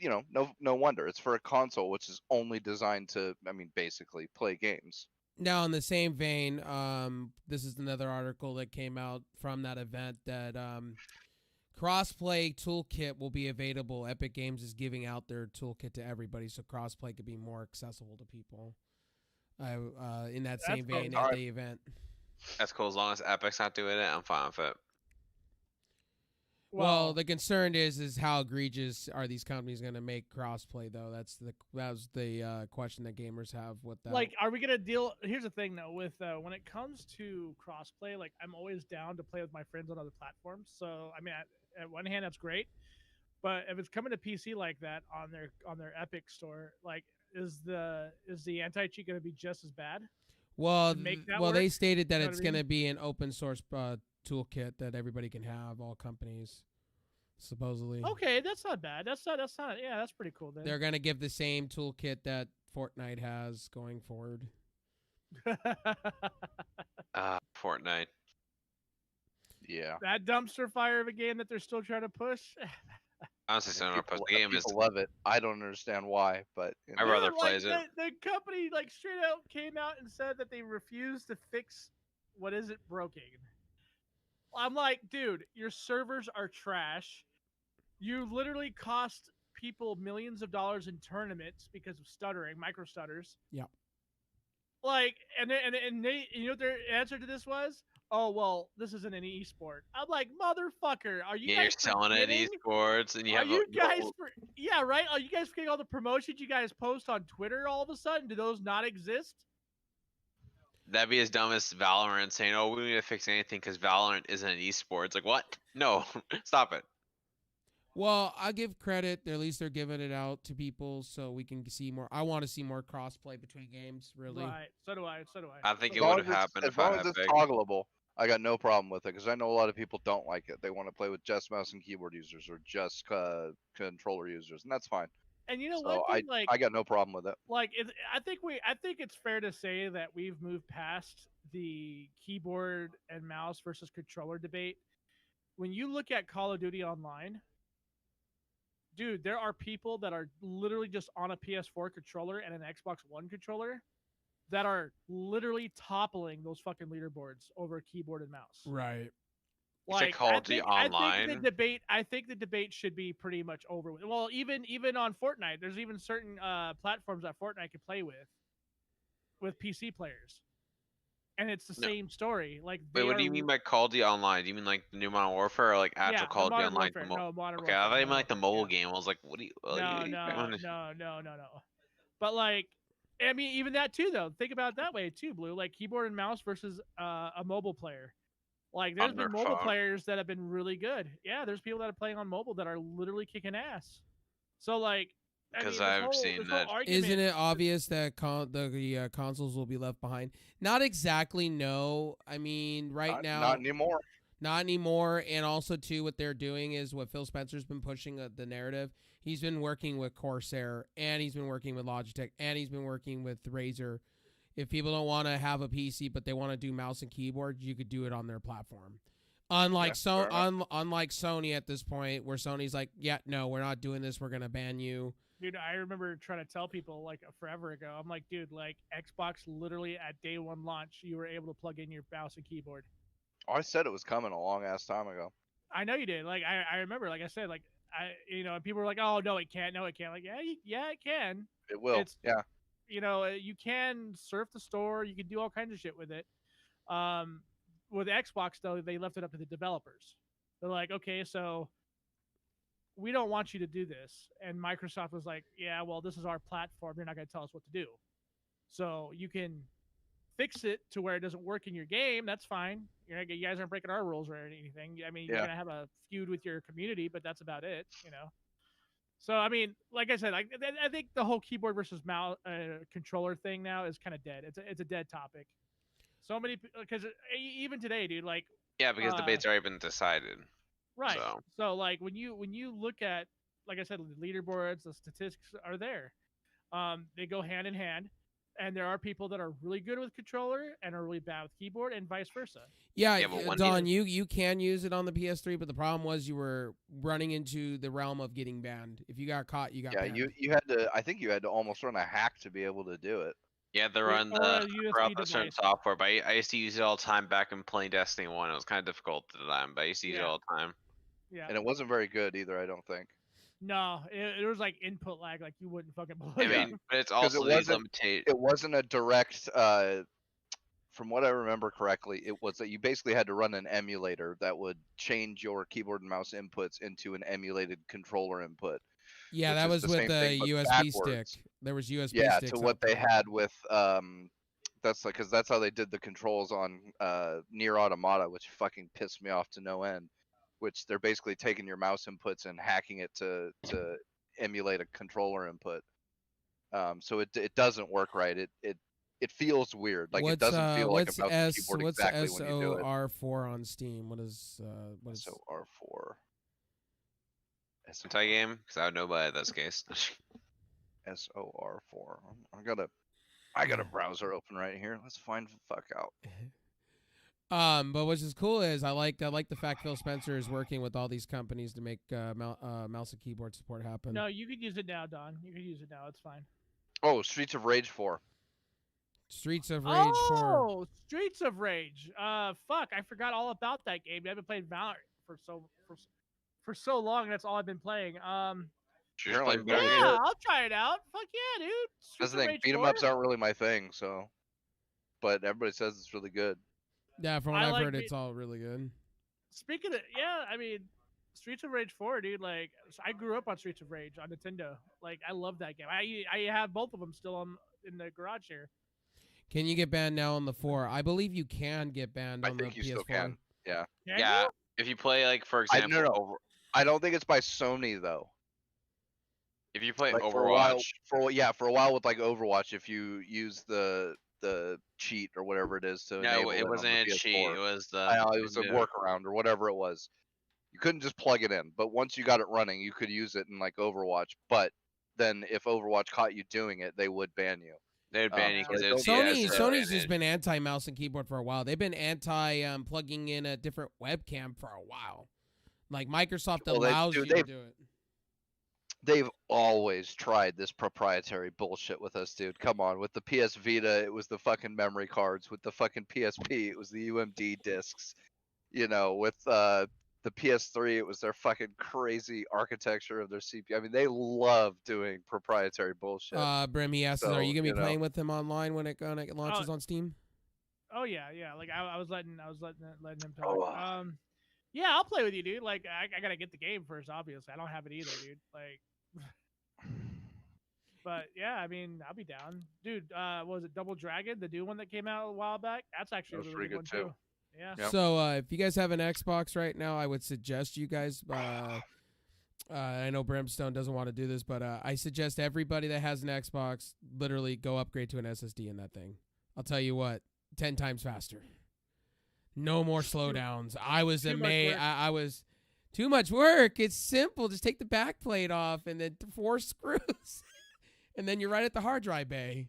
no wonder it's for a console, which is only designed to, basically play games. Now, in the same vein, this is another article that came out from that event that crossplay toolkit will be available. Epic Games is giving out their toolkit to everybody, so crossplay could be more accessible to people. In that same vein, at the event. That's cool. As long as Epic's not doing it, I'm fine with it. Well, the concern is how egregious are these companies going to make crossplay, though? That was the question that gamers have with that. Like, are we gonna deal? Here's the thing, though, with when it comes to crossplay, like I'm always down to play with my friends on other platforms. So I mean, at one hand, that's great, but if it's coming to PC like that on their Epic store, like, is the anti-cheat gonna be just as bad? Well, work? they stated that You know it's what I going to be an open source toolkit that everybody can have, all companies, supposedly. Okay, that's not bad. That's not. Yeah, that's pretty cool. Then They're going to give the same toolkit that Fortnite has going forward. Fortnite. Yeah. That dumpster fire of a game that they're still trying to push. Honestly, so the game is. People love it. I don't understand why, but My brother plays it. it. The company straight out came out and said that they refuse to fix what isn't broken. I'm like, dude, your servers are trash. You literally cost people millions of dollars in tournaments because of stuttering, micro stutters. Yeah. Like, and they, what their answer to this was? Oh, well, this isn't an esport. I'm like, motherfucker, are you guys you're selling it esports, and you have. Yeah, right? Are you guys forgetting all the promotions you guys post on Twitter all of a sudden? Do those not exist? That'd be as dumb as Valorant saying, "Oh, we don't need to fix anything because Valorant isn't an esport." It's like, what? No, stop it. Well, I give credit. At least they're giving it out to people so we can see more. I want to see more crossplay between games, really. Right. So do I. I think it would have happened as long as it's toggleable. I got no problem with it because I know a lot of people don't like it. They want to play with just mouse and keyboard users or just controller users, and that's fine. And you know so what? I got no problem with it. Like, I think it's fair to say that we've moved past the keyboard and mouse versus controller debate. When you look at Call of Duty Online, dude, there are people that are literally just on a PS4 controller and an Xbox One controller that are literally toppling those fucking leaderboards over a keyboard and mouse. Right. Like, Call of Duty Online. I think the debate should be pretty much over with. Well, even on Fortnite, there's even certain platforms that Fortnite can play with PC players, and it's the same story. Like, wait, what do you mean by Call of Duty Online? Do you mean like the new Modern Warfare, or like actual Call of Duty Online? No, Modern okay, Warfare. I thought you meant like the mobile game. I was like, what do you? No. But like, I mean, even that too, though. Think about it that way too, Blue. Like, keyboard and mouse versus a mobile player. Like, there's been mobile players that have been really good. Yeah, there's people that are playing on mobile that are literally kicking ass. So, like, because I've seen that. Isn't it obvious that the consoles will be left behind? Not exactly, no. I mean, now... Not anymore. Not anymore. And also, too, what they're doing is what Phil Spencer's been pushing the narrative. He's been working with Corsair, and he's been working with Logitech, and he's been working with Razer. If people don't want to have a PC but they want to do mouse and keyboard, you could do it on their platform. Unlike Sony at this point, where Sony's like, yeah, no, we're not doing this. We're going to ban you. Dude, I remember trying to tell people like forever ago. I'm like, dude, like Xbox literally at day one launch, you were able to plug in your mouse and keyboard. Oh, I said it was coming a long ass time ago. I know you did. Like, I remember, like I said, like and people were like, oh, no, it can't. No, it can't. Like, yeah, it can. It will. Yeah. You can surf the store. You can do all kinds of shit with it. With Xbox, though, they left it up to the developers. They're like, okay, so we don't want you to do this. And Microsoft was like, yeah, well, this is our platform. You're not going to tell us what to do. So you can fix it to where it doesn't work in your game. That's fine. You guys aren't breaking our rules or anything. I mean, you're going to have a feud with your community, but that's about it, So, I mean, like I said, I think the whole keyboard versus mouse controller thing now is kind of dead. It's a dead topic. So many, because even today, dude, like, yeah, because debate's already been decided. Right. So like when you look at, like I said, the leaderboards, the statistics are there. They go hand in hand. and there are people that are really good with controller and are really bad with keyboard, and vice versa. Yeah, Yeah, but one Don, you can use it on the PS3, but the problem was you were running into the realm of getting banned. If you got caught, you got Yeah, banned. you had to. I think you had to almost run a hack to be able to do it. Yeah, they run Or a the USB for a certain device. software, but I used to use it all the time back in playing Destiny 1. It was kind of difficult at the time, but I used to use it Yeah. all the time. Yeah. And it wasn't very good either. I don't think. No, it was like input lag, like you wouldn't fucking I believe. Yeah. mean, but it's 'Cause also it these wasn't- limited. It wasn't a direct. From what I remember correctly, it was that you basically had to run an emulator that would change your keyboard and mouse inputs into an emulated controller input. Yeah, which that is was the with same the thing, but USB backwards. stick. There was USB Yeah, sticks. to what out they there. had with that's like because that's how they did the controls on Near Automata, which fucking pissed me off to no end. Which they're basically taking your mouse inputs and hacking it to emulate a controller input. So it doesn't work right. It feels weird. Like it doesn't feel like a mouse and keyboard what's exactly when you do it. SOR4 on Steam? What is SOR4. Anti game, because I would know by that's the case. SOR4. I got a browser open right here. Let's find the fuck out. But what's is cool is I like the fact Phil Spencer is working with all these companies to make mouse and keyboard support happen. No, you could use it now, Don. You can use it now. It's fine. Oh, Streets of Rage 4. Streets of Rage 4. Oh, Streets of Rage. Fuck, I forgot all about that game. I've been playing Valorant for so long. That's all I've been playing. Should just Apparently play very Valorant. Yeah, good. I'll try it out. Fuck yeah, dude. That's Streets the of thing. Rage Beat 'em 4? ups aren't really my thing, so. But everybody says it's really good. Yeah, from what I I've like heard, it. it's all really good. Speaking of, yeah, I mean, Streets of Rage 4, dude. Like, I grew up on Streets of Rage on Nintendo. Like, I love that game. I have both of them still in the garage here. Can you get banned now on the 4? I believe you can get banned I on the think you PS4. still can. Yeah. Can Yeah, you? if you play like for I example, no. I don't think it's by Sony though. if you play Like Overwatch, for a while with like Overwatch, if you use the cheat or whatever it is to enable no, it on wasn't the a cheat. PS4. It was the I know, it was a no. workaround or whatever it was. You couldn't just plug it in, but once you got it running, you could use it in like Overwatch. But then if Overwatch caught you doing it, they would ban you. They would ban you so because they it would don't- see it as Sony's an just been anti mouse and keyboard for a while. They've been anti plugging in a different webcam for a while. Like Microsoft Well, allows you to they've- do it. They've always tried this proprietary bullshit with us, dude. Come on. With the PS Vita, it was the fucking memory cards. With the fucking PSP, it was the UMD discs. You know, with the PS3, it was their fucking crazy architecture of their CPU. I mean, they love doing proprietary bullshit. Brim, he asks, us, So, are you gonna be you know. playing with them online when it launches on Steam? Oh yeah. Like I was letting him talk. Oh. Yeah, I'll play with you, dude. Like I gotta get the game first, obviously. I don't have it either, dude. Like, but yeah, I mean, I'll be down, dude. What was it, Double Dragon, the new one that came out a while back? That's actually That was a really pretty good good, one too. Yeah. Yep. So if you guys have an Xbox right now, I would suggest you guys. I know Brimstone doesn't want to do this, but I suggest everybody that has an Xbox literally go upgrade to an SSD in that thing. I'll tell you what, 10 times faster. No more slowdowns. I was Too much amazed. work. I was too much work. It's simple. Just take the back plate off and then 4 screws, and then you're right at the hard drive bay.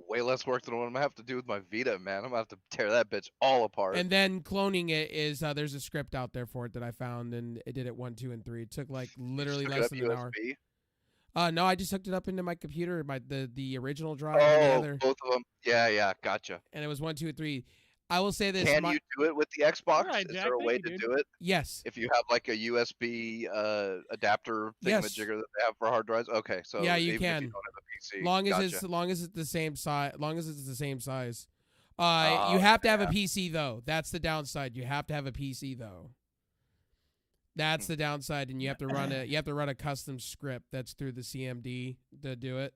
Way less work than what I'm gonna have to do with my Vita, man. I'm gonna have to tear that bitch all apart. And then cloning it is there's a script out there for it that I found, and it did it 1, 2, and 3. It took like literally Hook it less up than an hour. USB? No, I just hooked it up into my computer, the original drive and the Oh, other, both of them. Yeah, gotcha. and it was 1, 2, and 3. I will say this. Can you do it with the Xbox? Alright, Is Jack, there a thank way you, to dude. do it? Yes. If you have like a USB adapter Yes. thingamajigger that they have for hard drives? Okay, so Yeah, you even can. if you don't have a PC, Long as gotcha. it's the same size. Long as it's the same size. You Oh, have to have a PC though. That's the downside. You have to have a PC though. That's the downside, and you have to run a custom script that's through the CMD to do it.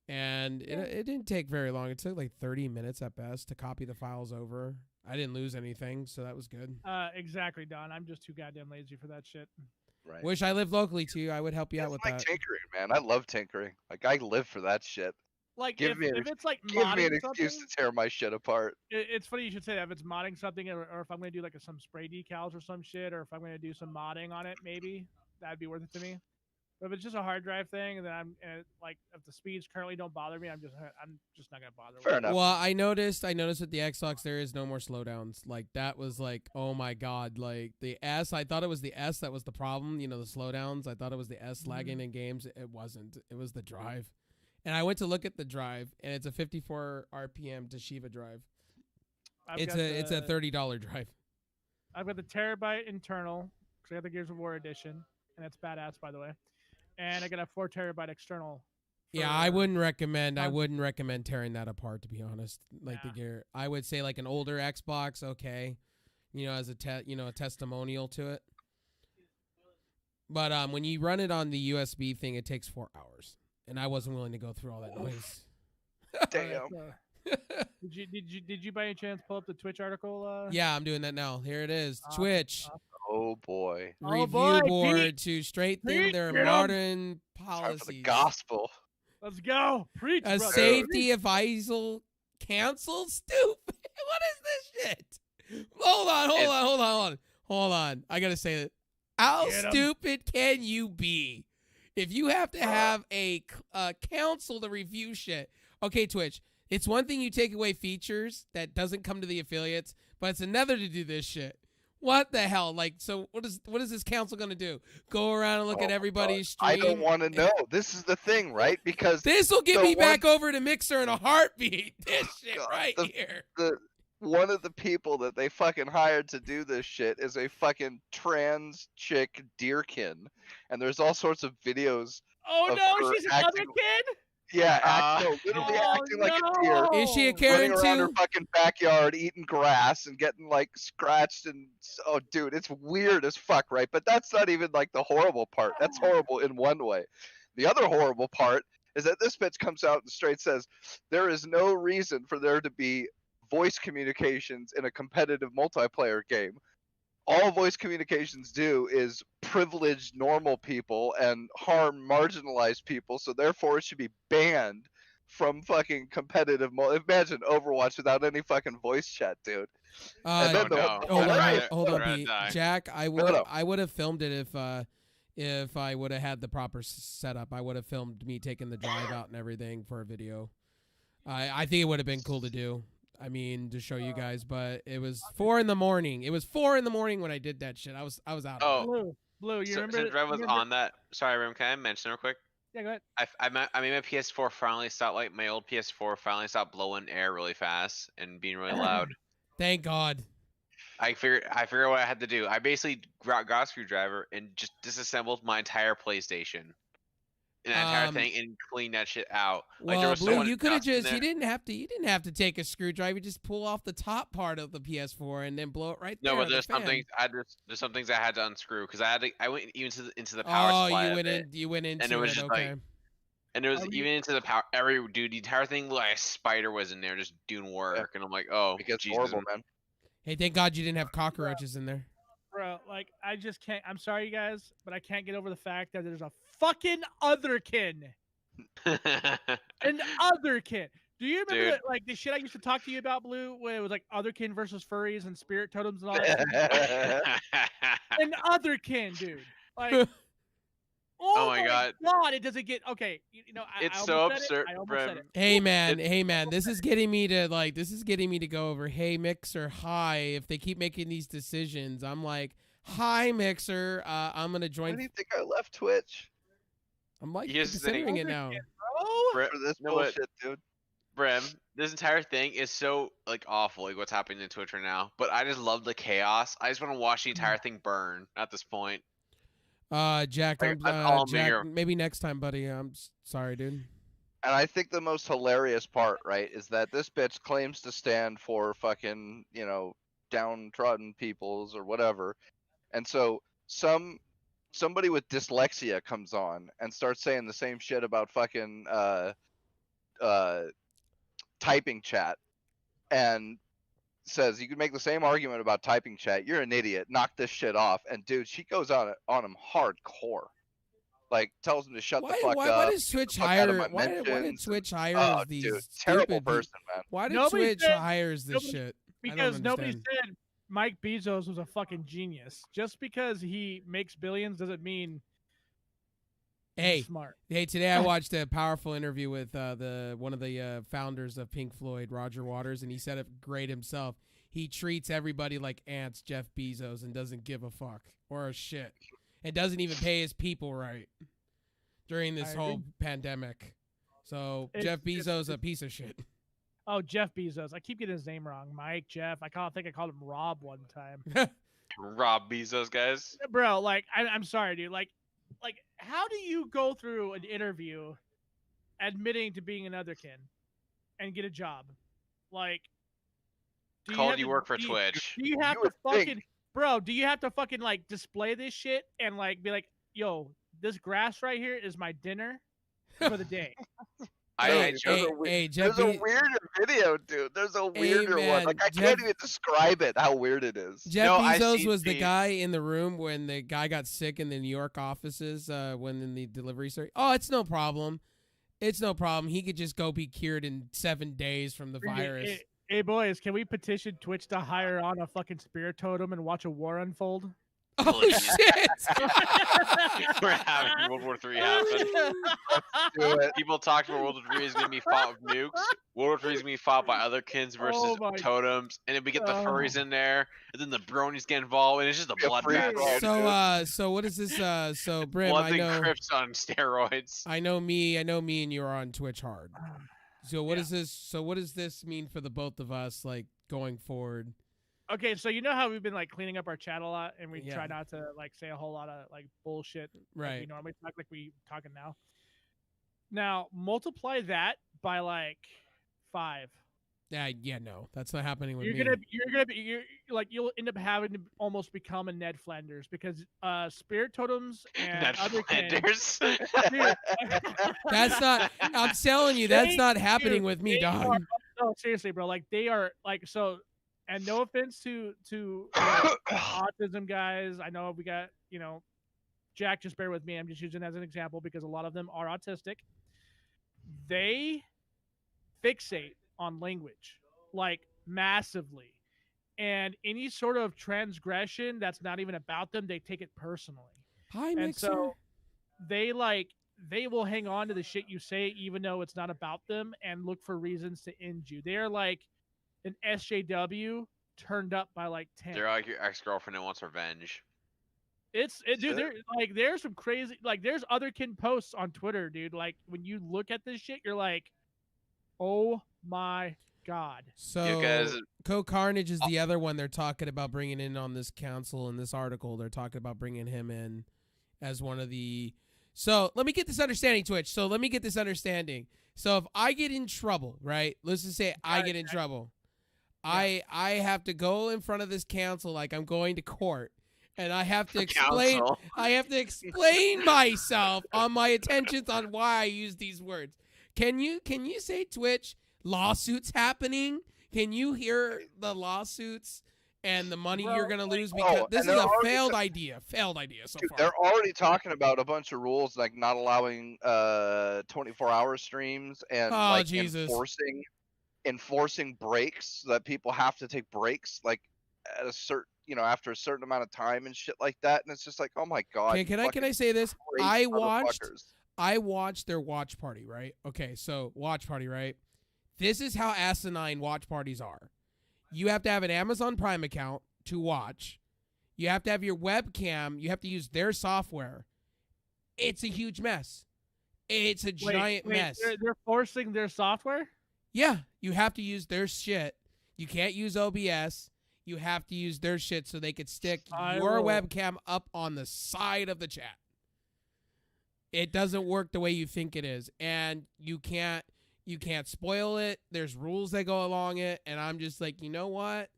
And it didn't take very long. It took like 30 minutes at best to copy the files over. I didn't lose anything, so that was good. Exactly, Don. I'm just too goddamn lazy for that shit. Right. Wish I lived locally too. I would help you out It's with like that. tinkering, man. I love tinkering. Like I live for that shit. Like Give if me an it's like Give me an modding excuse something, to tear my shit apart. it's funny you should say that. If it's modding something, or if I'm gonna do like some spray decals or some shit, or if I'm gonna do some modding on it, maybe that'd be worth it to me. But if it's just a hard drive thing, then I'm like, if the speeds currently don't bother me, I'm just not gonna bother. Fair with enough. It. Well, I noticed with the Xbox there is no more slowdowns. Like that was like, oh my god, like the S. I thought it was the S that was the problem. You know, the slowdowns. I thought it was the S lagging in games. It wasn't. It was the drive. And I went to look at the drive, and it's a 54 RPM Toshiba drive. It's a $30 drive. I've got the terabyte internal because I got the Gears of War edition, and that's badass, by the way. And I got a 4 terabyte external. Yeah, I wouldn't recommend tearing that apart, to be honest. Like the gear, I would say like an older Xbox, okay, you know, as a a testimonial to it. But when you run it on the USB thing, it takes 4 hours, and I wasn't willing to go through all that noise. Damn. Did you by any chance pull up the Twitch article? Yeah, I'm doing that now. Here it is. Twitch. Oh boy. Review board to strengthen their modern policies. Time for the gospel. Let's go. Preach, A brother. safety advisal canceled? Stupid. What is this shit? Hold on. I gotta say it. How stupid can you be? If you have to have a council to review shit. Okay, Twitch. It's one thing you take away features that doesn't come to the affiliates, but it's another to do this shit. What the hell? Like, so what is this council going to do? Go around and look at everybody's stream? I don't want to know. This is the thing, right? Because this will get me back over to Mixer in a heartbeat. This shit here. One of the people that they fucking hired to do this shit is a fucking trans chick deerkin. And there's all sorts of videos. Oh no, she's another kid? Yeah, literally acting like a deer. Is she a Karen running around her too? fucking backyard eating grass and getting like scratched and dude, it's weird as fuck, right? But that's not even like the horrible part. That's horrible in one way. The other horrible part is that this bitch comes out and straight says there is no reason for there to be voice communications in a competitive multiplayer game. All voice communications do is privilege normal people and harm marginalized people, so therefore it should be banned from fucking competitive. Imagine Overwatch without any fucking voice chat, dude. Hold on, Pete. Jack, I would have filmed it if I would have had the proper setup. I would have filmed me taking the drive out and everything for a video. I think it would have been cool to do. I mean, to show you guys, but it was 4 a.m. It was 4 a.m. when I did that shit. I was out. Oh, Blue, you remember? Since Rev was on that, sorry, Rem, can I mention real quick? Yeah, go ahead. I made my PS4 finally stop, like my old PS4 finally stopped blowing air really fast and being really loud. Thank God. I figured what I had to do. I basically got a screwdriver and just disassembled my entire PlayStation. And that entire thing and clean that shit out. Like, Well, there was Blue, you could have just you didn't have to take a screwdriver. You just pull off the top part of the PS4 and then blow it right there. No, but there's some things I had to unscrew because I went even into the power supply. You went into and it was just okay. like, and it was even into the power. The entire thing like a spider was in there just doing work, and I'm like, oh, It's Jesus. horrible, man. Hey, thank God you didn't have cockroaches in there. Bro, like, I just can't. I'm sorry, you guys, but I can't get over the fact that there's a fucking otherkin. An otherkin. Do you remember that, like the shit I used to talk to you about, Blue, when it was like otherkin versus furries and spirit totems and all that? An otherkin, dude. Like, oh my God, it doesn't get okay. You know, it's so absurd. Hey man, this is getting me to go over. Hey Mixer, hi. If they keep making these decisions, I'm like, hi Mixer. I'm gonna join. Why do you think I left Twitch? I'm like considering it now. For this bullshit, dude. Brem, this entire thing is so like awful, like what's happening in Twitch right now. But I just love the chaos. I just want to watch the entire thing burn at this point. Jack, maybe next time, buddy. I'm sorry, dude. And I think the most hilarious part, right, is that this bitch claims to stand for fucking, downtrodden peoples or whatever. And so somebody with dyslexia comes on and starts saying the same shit about fucking typing chat and says you can make the same argument about typing chat. You're an idiot. Knock this shit off. And dude, she goes on him hardcore. Like tells him to shut the fuck up. Why did Twitch hire? Why did Twitch hire these dude, terrible person, man. Why did Twitch hires this shit? Because nobody said Mike Bezos was a fucking genius. Just because he makes billions doesn't mean. Hey, smart. hey! Today I watched a powerful interview with one of the founders of Pink Floyd, Roger Waters, and he said it great himself. He treats everybody like ants, Jeff Bezos, and doesn't give a fuck or a shit, and doesn't even pay his people right during this whole pandemic. So Jeff Bezos a piece of shit. Oh, Jeff Bezos. I keep getting his name wrong. Mike, Jeff. I think I called him Rob one time. Rob Bezos, guys. Bro, like I'm sorry, dude. Like how do you go through an interview admitting to being an otherkin and get a job? Like, You work for Twitch. Do you have to fucking bro? Do you have to fucking like display this shit and like be like, yo, this grass right here is my dinner for the day? There's a weirder video, dude. There's a weirder one. Like I can't even describe it. How weird it is. Jeff Bezos was the guy in the room when the guy got sick in the New York offices. When in the delivery service. Oh, it's no problem. It's no problem. He could just go be cured in 7 days from the virus. Hey boys, can we petition Twitch to hire on a fucking spirit totem and watch a war unfold? Oh shit! We're having World War III happen. Do it. People talk about World War III is gonna be fought with nukes. World War III is gonna be fought by other kins versus totems, and then we get the furries in there, and then the bronies get involved, and it's just a bloodbath. So what is this? So Brim, Bloods I know and Crips on steroids. I know me, and you're on Twitch hard. So what is this? So what does this mean for the both of us, like going forward? Okay, so you know how we've been like cleaning up our chat a lot, and we try not to like say a whole lot of like bullshit. Right. Like we normally talk like we talking now. Now multiply that by like 5. Yeah, no, that's not happening with me. You'll end up having to almost become a Ned Flanders because spirit totems and Ned other Flanders. That's not. I'm telling you, that's not happening with me, dog. No, seriously, bro. Like they are like so. And no offense to autism guys. I know we got, Jack, just bear with me. I'm just using it as an example because a lot of them are autistic. They fixate on language, like massively. And any sort of transgression that's not even about them, they take it personally. Hi, Mixer. And so they will hang on to the shit you say even though it's not about them and look for reasons to end you. They're like an SJW turned up by like 10. They're like your ex-girlfriend that wants revenge. Dude, there's some crazy, like there's otherkin posts on Twitter, dude. Like when you look at this shit, you're like, oh my god. So Co Carnage is the other one they're talking about bringing in on this council in this article. They're talking about bringing him in as one of the. So let me get this understanding, Twitch. So if I get in trouble, right? Let's just say I get in trouble. I have to go in front of this council like I'm going to court, and I have to explain. I have to explain myself on my intentions on why I use these words. Can you say, Twitch, lawsuits happening? Can you hear the lawsuits and the money you're gonna lose because this is a failed idea so far. They're already talking about a bunch of rules like not allowing 24-hour streams and enforcing breaks so that people have to take breaks like at a certain after a certain amount of time and shit like that, and it's just like, oh my god. Can I say this? I watched their watch party, right? Okay, so watch party, right? This is how asinine watch parties are. You have to have an Amazon Prime account to watch. You have to have your webcam. You have to use their software. It's a huge mess. It's a giant mess. They're forcing their software? Yeah, you have to use their shit. You can't use OBS. You have to use their shit so they could stick your webcam up on the side of the chat. It doesn't work the way you think it is, and you can't spoil it. There's rules that go along it, and I'm just like, you know what,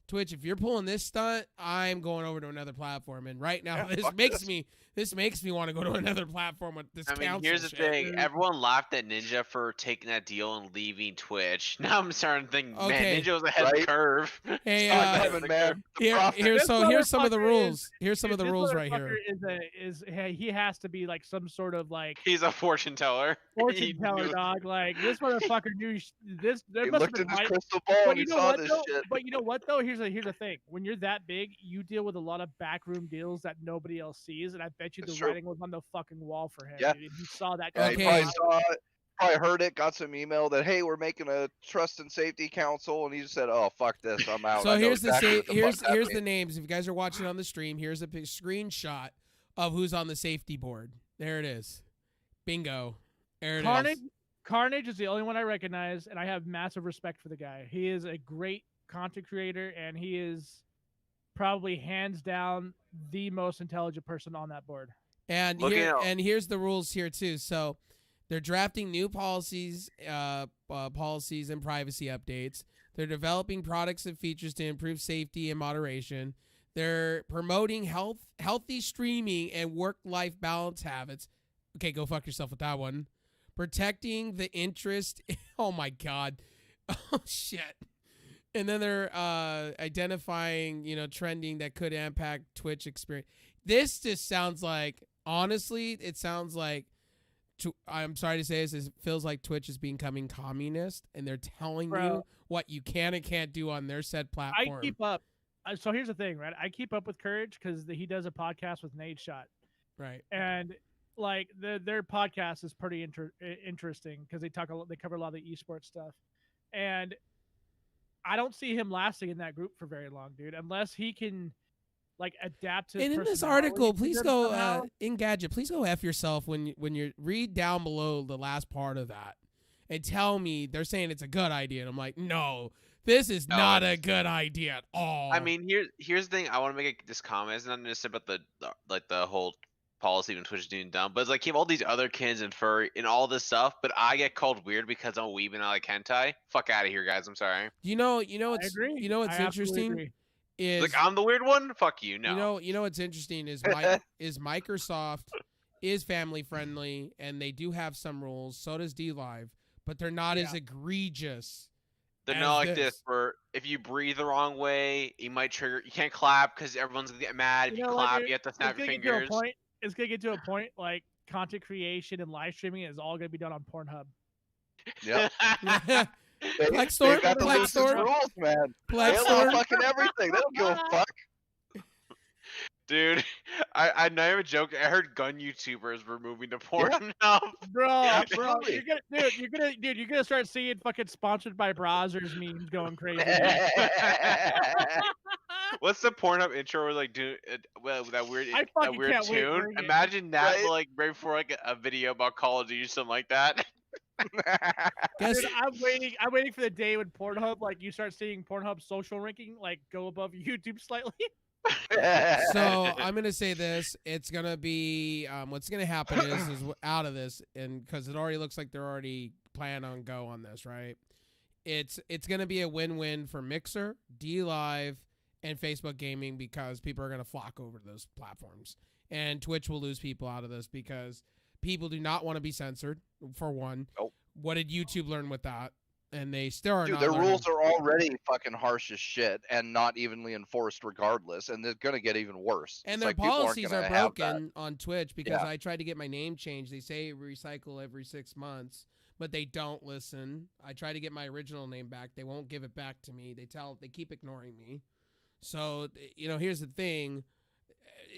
Twitch, if you're pulling this stunt, I'm going over to another platform. And right now, this makes me want to go to another platform with this. Here's the thing: everyone laughed at Ninja for taking that deal and leaving Twitch. Now I'm starting to think, man, Ninja was ahead of the curve. Hey, here's some of the rules. Here's some of the rules right here. He has to be like some sort of like. He's a fortune teller. Dog. Like this motherfucker knew this. He looked in his crystal ball and he saw this shit. But you know what though? Here's the thing: when you're that big, you deal with a lot of backroom deals that nobody else sees, and I bet bet you It's the true. writing was on the fucking wall for him. Yeah. Dude. He saw that. Yeah, Okay. he probably saw it, probably heard it, got some email that, hey, we're making a trust and safety council, and he just said, oh, fuck this, I'm out. So I know here's exactly what the fuck that here's means. the names. If you guys are watching on the stream, here's a screenshot of who's on the safety board. There it is. Bingo. There it is. Carnage is the only one I recognize, and I have massive respect for the guy. He is a great content creator, and he is probably hands down the most intelligent person on that board. And Looking here out. and here's the rules here too. So they're drafting new policies, policies and privacy updates. They're developing products and features to improve safety and moderation. They're promoting healthy streaming and work-life balance habits. Okay, go fuck yourself with that one. Protecting the interest. Oh my god. Oh shit. And then they're identifying, trending that could impact Twitch experience. This just sounds like, honestly, it sounds like, I'm sorry to say this, it feels like Twitch is becoming communist, and they're telling you what you can and can't do on their said platform. I keep up. So here's the thing, right? I keep up with Courage because he does a podcast with Nade Shot. Right. And like their podcast is pretty interesting because they cover a lot of the esports stuff, and I don't see him lasting in that group for very long, dude, unless he can like adapt to. And in this article, please go Engadget. Please go F yourself when you read down below the last part of that and tell me they're saying it's a good idea, and I'm like, no, this is not a good idea at all. I mean, here's the thing. I want to make this comment. It's not just about the whole policy when Twitch is doing dumb, but it's like you have all these other kids and furry and all this stuff, but I get called weird because I'm a weeb and I like hentai. Fuck out of here, guys. I'm sorry. You know what's interesting agree. is Like I'm the weird one. Fuck you. No. You know what's interesting is is Microsoft is family friendly and they do have some rules. So does DLive, but they're not as egregious. They're not like this where if you breathe the wrong way, you might trigger. You can't clap because everyone's gonna get mad. If you clap, you have to snap your fingers. It's gonna get to a point like content creation and live streaming is all gonna be done on Pornhub. Yep. Plex Store? They've got the Plex loosest Store? rules, man. Plex They Store? allow fucking everything. They don't give a fuck. Dude, I not even joke. I heard gun YouTubers were moving to Pornhub. Bro, Absolutely. you're gonna start seeing fucking sponsored by browsers memes going crazy. What's the Pornhub intro where like do that weird I fucking weird can't wait tune? for it. Imagine that Right? like right before like a video about Call of Duty or something like that. Guess, Dude, I'm waiting for the day when Pornhub, like you start seeing Pornhub social ranking like go above YouTube slightly. so I'm gonna say this. It's gonna be what's gonna happen is out of this, and because it already looks like they're already planning on go on this, right? It's gonna be a win-win for Mixer, DLive, and Facebook Gaming because people are gonna flock over to those platforms, and Twitch will lose people out of this because people do not want to be censored. For one, Nope. What did YouTube learn with that? And they still are Dude, not their learning. rules are already fucking harsh as shit and not evenly enforced regardless, and they're gonna get even worse. And It's their like people aren't policies gonna are have that. broken on Twitch because Yeah. I tried to get my name changed. They say recycle every 6 months, but they don't listen. I try to get my original name back. They won't give it back to me. They keep ignoring me. So, here's the thing.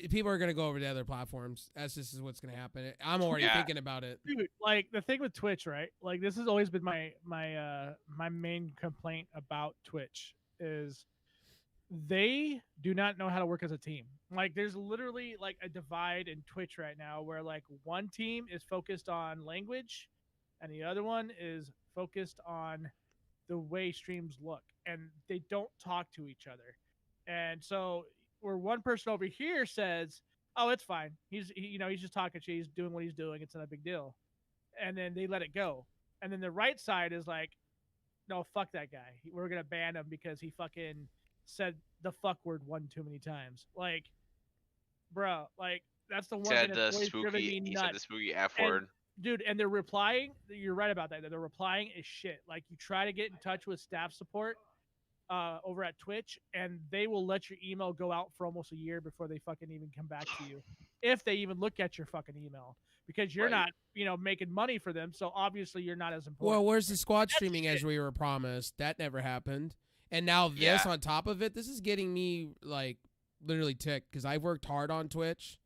People are going to go over to other platforms. This is what's going to happen. I'm already thinking about it. Dude, like the thing with Twitch, right? Like this has always been my main complaint about Twitch is they do not know how to work as a team. Like there's literally like a divide in Twitch right now where like one team is focused on language and the other one is focused on the way streams look, and they don't talk to each other. And so where one person over here says, "Oh, it's fine. He's just talking shit. He's doing what he's doing. It's not a big deal," and then they let it go. And then the right side is like, "No, fuck that guy. We're gonna ban him because he fucking said the fuck word one too many times." Like, bro, like that's the one thing Said the that's always driven spooky. me He nuts. said the spooky F And- word. Dude, and they're replying. You're right about that. They're replying is shit. Like you try to get in touch with staff support over at Twitch, and they will let your email go out for almost a year before they fucking even come back to you, if they even look at your fucking email, because you're Right. not, making money for them. So obviously you're not as important. Well, where's the squad streaming as we were promised? That never happened. And now this on top of it, this is getting me like literally ticked because I've worked hard on Twitch.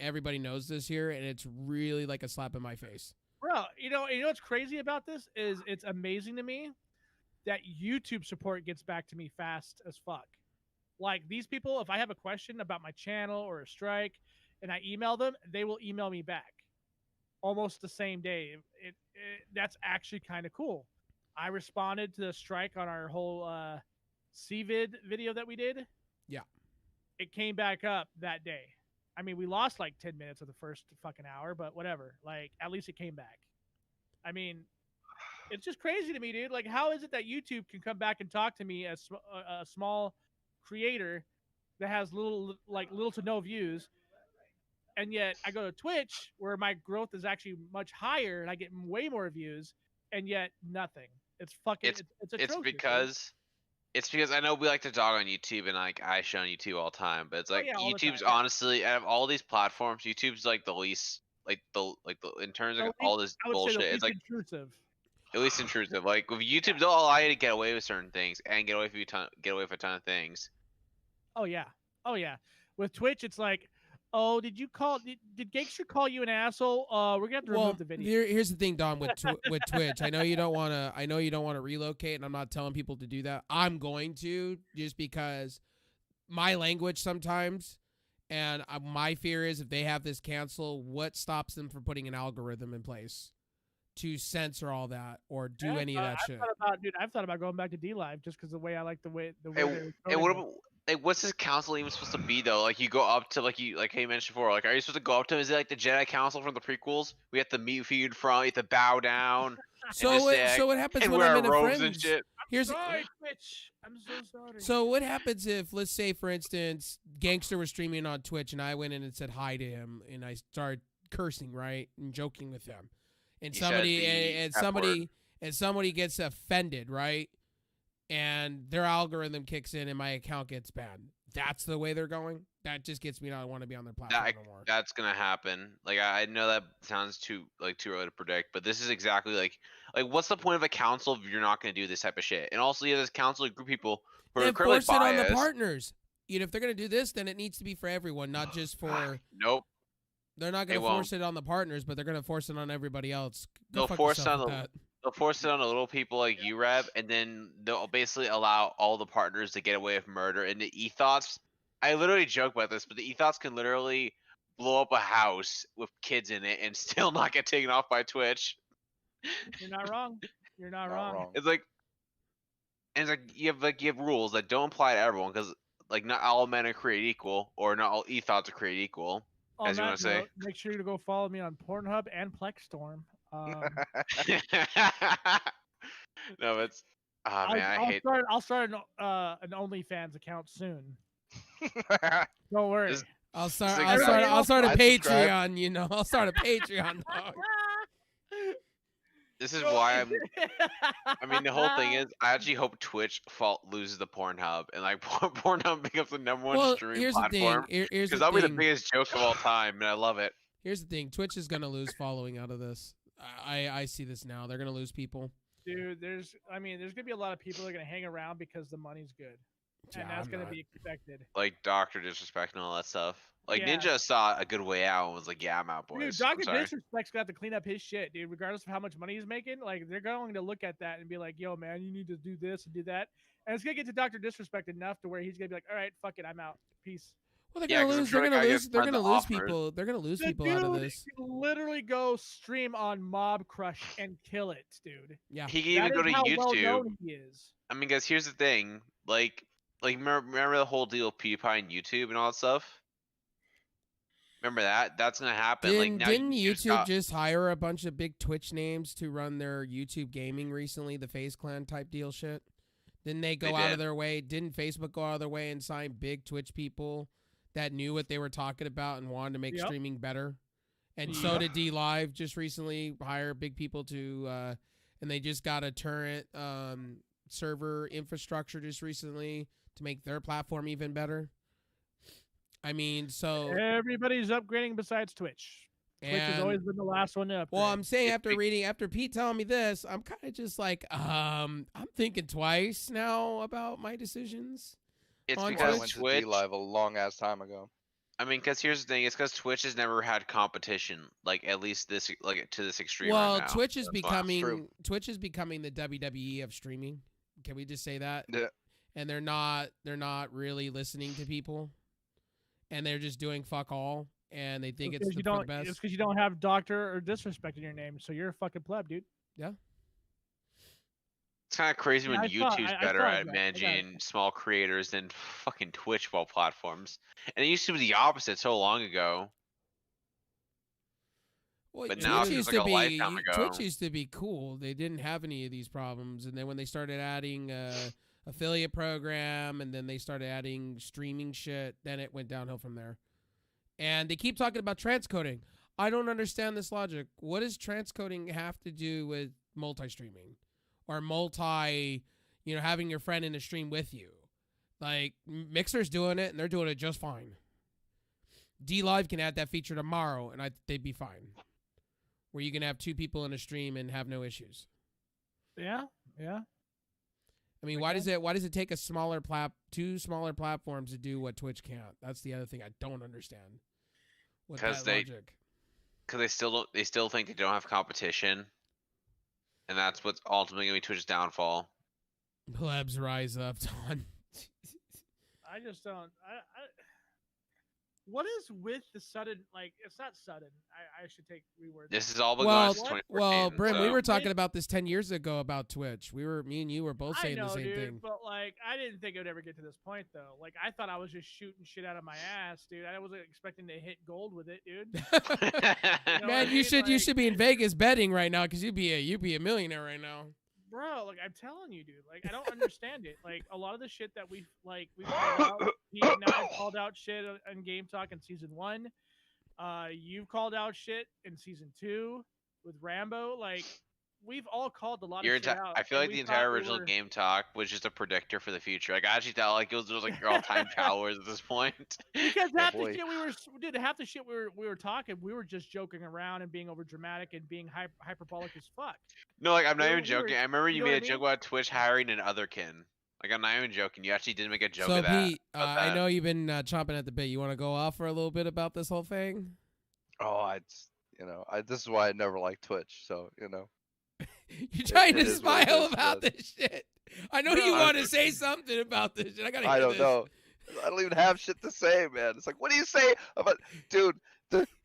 Everybody knows this here, and it's really like a slap in my face. Bro, you know what's crazy about this is it's amazing to me that YouTube support gets back to me fast as fuck. Like these people, if I have a question about my channel or a strike, and I email them, they will email me back almost the same day. That's actually kind of cool. I responded to the strike on our whole CVID video that we did. Yeah. It came back up that day. I mean, we lost like 10 minutes of the first fucking hour, but whatever. Like, at least it came back. I mean, it's just crazy to me, dude. Like, how is it that YouTube can come back and talk to me as a small creator that has little to no views, and yet I go to Twitch where my growth is actually much higher and I get way more views, and yet nothing. It's fucking. It's atrocious. It's because I know we like to dog on YouTube and like I shit on YouTube all the time, but it's like YouTube's time, honestly out of all these platforms, YouTube's like the least in terms of all this bullshit. It's like intrusive. At least intrusive. Like with YouTube, they'll allow you to get away with certain things and get away with a ton of things. Oh yeah. With Twitch, it's like, oh, did Gangster call you an asshole? We're gonna have to remove the video. Here's the thing, Don, with Twitch. I know you don't want to relocate, and I'm not telling people to do that. I'm going to, just because my language sometimes, and my fear is if they have this cancel, what stops them from putting an algorithm in place to censor all that or do any of that shit? I've thought about going back to DLive just because the way I like the way. And what about, like, what's this council even supposed to be though? Like, you go up to like you mentioned before. Like, are you supposed to go up to him? Is it like the Jedi Council from the prequels? We have to meet you in front. You have to bow down. So what happens when I'm in a friends? And shit. Sorry, Twitch. I'm so sorry. So what happens if, let's say, for instance, Gangster was streaming on Twitch, and I went in and said hi to him, and I started cursing, right, and joking with him, and somebody gets offended, right? And their algorithm kicks in and my account gets banned. That's the way they're going? That just gets me not to want to be on their platform anymore. That's gonna happen. Like, I know that sounds too early to predict, but this is exactly like what's the point of a council if you're not gonna do this type of shit? And also, this council of group of people who are incredibly biased. Force it on the partners. If they're gonna do this, then it needs to be for everyone, not just for. Nope. They're not gonna force it on the partners, but they're gonna force it on everybody else. They'll force it on the little people like you, Reb, and then they'll basically allow all the partners to get away with murder. And the ethos, I literally joke about this, but the ethos can literally blow up a house with kids in it and still not get taken off by Twitch. You're not wrong. You're not wrong. It's like you have rules that don't apply to everyone, because like not all men are created equal, or not all ethos are created equal. As you want to say. Make sure to go follow me on Pornhub and Plexstorm. No, it's I'll start an OnlyFans account soon. Don't worry. I'll start a Patreon. I'll start a Patreon. Dog. This is why I mean, the whole thing is, I actually hope Twitch loses the Pornhub, and like Pornhub becomes the #1 streaming platform. Because that'll be the biggest joke of all time, and I love it. Here's the thing: Twitch is gonna lose following out of this. I see this now. They're gonna lose people. Dude, there's gonna be a lot of people that are gonna hang around because the money's good, and that's gonna be expected. Like Doctor Disrespect and all that stuff. Like Ninja saw a good way out and was like, "Yeah, I'm out, boys." Dude, Doctor Disrespect's got to clean up his shit, dude. Regardless of how much money he's making, like they're going to look at that and be like, "Yo, man, you need to do this and do that," and it's gonna get to Doctor Disrespect enough to where he's gonna be like, "All right, fuck it, I'm out. Peace." Well, they're gonna lose. They're gonna lose people. They're gonna lose people out of this. Literally go stream on Mob Crush and kill it, dude. Yeah, he can even go to YouTube. He is. I mean, guys, here's the thing. Like remember the whole deal with PewDiePie and YouTube and all that stuff. Remember that? That's gonna happen. Didn't YouTube just hire a bunch of big Twitch names to run their YouTube gaming recently? The FaZe Clan type deal shit. Didn't they go out of their way? Didn't Facebook go out of their way and sign big Twitch people that knew what they were talking about and wanted to make streaming better? And so did DLive just recently hire big people to, and they just got a Torrent server infrastructure just recently to make their platform even better. I mean, so everybody's upgrading besides Twitch. Twitch has always been the last one to upgrade. Well, I'm saying after Pete telling me this, I'm kind of just like, I'm thinking twice now about my decisions. It's because I went to DLive a long ass time ago. I mean, because here's the thing: it's because Twitch has never had competition, like at least this, like to this extreme Well, right now. Twitch is That's why. true. becoming the WWE of streaming. Can we just say that? Yeah. And they're not really listening to people, and they're just doing fuck all, and they think it's you for don't. the best. It's because you don't have doctor or disrespect in your name, so you're a fucking pleb, dude. It's kind of crazy when Yeah, YouTube's I better saw at that. managing small creators than fucking Twitch platforms. And it used to be the opposite so long ago. Well, But Twitch now it's used just to like a be lifetime ago. Twitch used to be cool. They didn't have any of these problems, and then when they started adding affiliate program, and then they started adding streaming shit, then it went downhill from there. And they keep talking about transcoding. I don't understand this logic. What does transcoding have to do with multi-streaming or having your friend in a stream with you? Like Mixer's doing it, and they're doing it just fine. D Live can add that feature tomorrow, and they'd be fine. Where you can have two people in a stream and have no issues. Yeah. I mean, why does it take two smaller platforms to do what Twitch can't? That's the other thing I don't understand. Because they still think they don't have competition, and that's what's ultimately gonna be Twitch's downfall. Plebs rise up, Don. I just don't. What is with the sudden? Like, it's not sudden. I should reword. This is all been Well, going since 2014. well, Brim, we so- were talking about this 10 years ago about Twitch. Me and you were both saying the same dude, thing. But like, I didn't think it would ever get to this point, though. Like, I thought I was just shooting shit out of my ass, dude. I wasn't expecting to hit gold with it, dude. You know what I Man, you mean? should be in Vegas betting right now because you'd be a millionaire right now. Bro, like I'm telling you, dude. Like I don't understand it. Like a lot of the shit that we called out. Pete and I called out shit on Game Talk in season 1. You've called out shit in season 2 with Rambo. Like we've all called a lot of shit out. I feel and like we the entire thought we original were- Game Talk was just a predictor for the future. Like I actually thought like it was like your all-time followers at this point. Because Yeah, half the boy. shit half the shit we were talking, we were just joking around and being over dramatic and being hyperbolic as fuck. No, like I'm not We even were- joking. I remember you you know made what a I joke mean? about Twitch hiring an otherkin. Like I'm not even joking. You actually did make a joke So of that. Pete, about I that. know you've been chomping at the bit. You want to go off for a little bit about this whole thing? Oh, this is why I never liked Twitch. So You're trying it to is what it smile is, about man. this shit. I know Bro, you want to say something about this shit. I gotta hear I don't this. know. I don't even have shit to say, man. It's like, what do you say about, dude?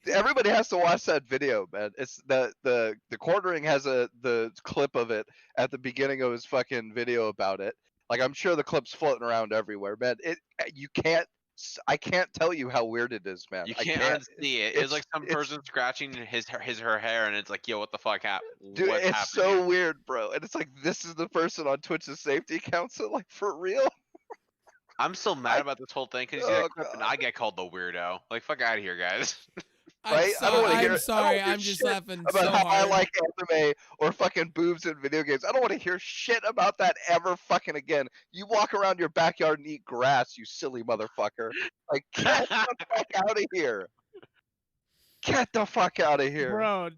Everybody has to watch that video, man. It's the quartering has the clip of it at the beginning of his fucking video about it. Like I'm sure the clip's floating around everywhere, man. I can't tell you how weird it is, man. You I can't can't. unsee it. It's like some person scratching her hair, and it's like, yo, what the fuck happened? Dude, What's it's happening so here? weird, bro. And it's like this is the person on Twitch's safety council, like for real. I'm so mad about this whole thing because you see Oh, that clip, and God. I get called the weirdo. Like, fuck out of here, guys. Right? I don't wanna hear I'm it. I sorry. don't hear I'm just shit laughing about so how I hard. like anime or fucking boobs in video games. I don't want to hear shit about that ever fucking again. You walk around your backyard and eat grass, you silly motherfucker. Like, get the fuck out of here. Get the fuck out of here. bro.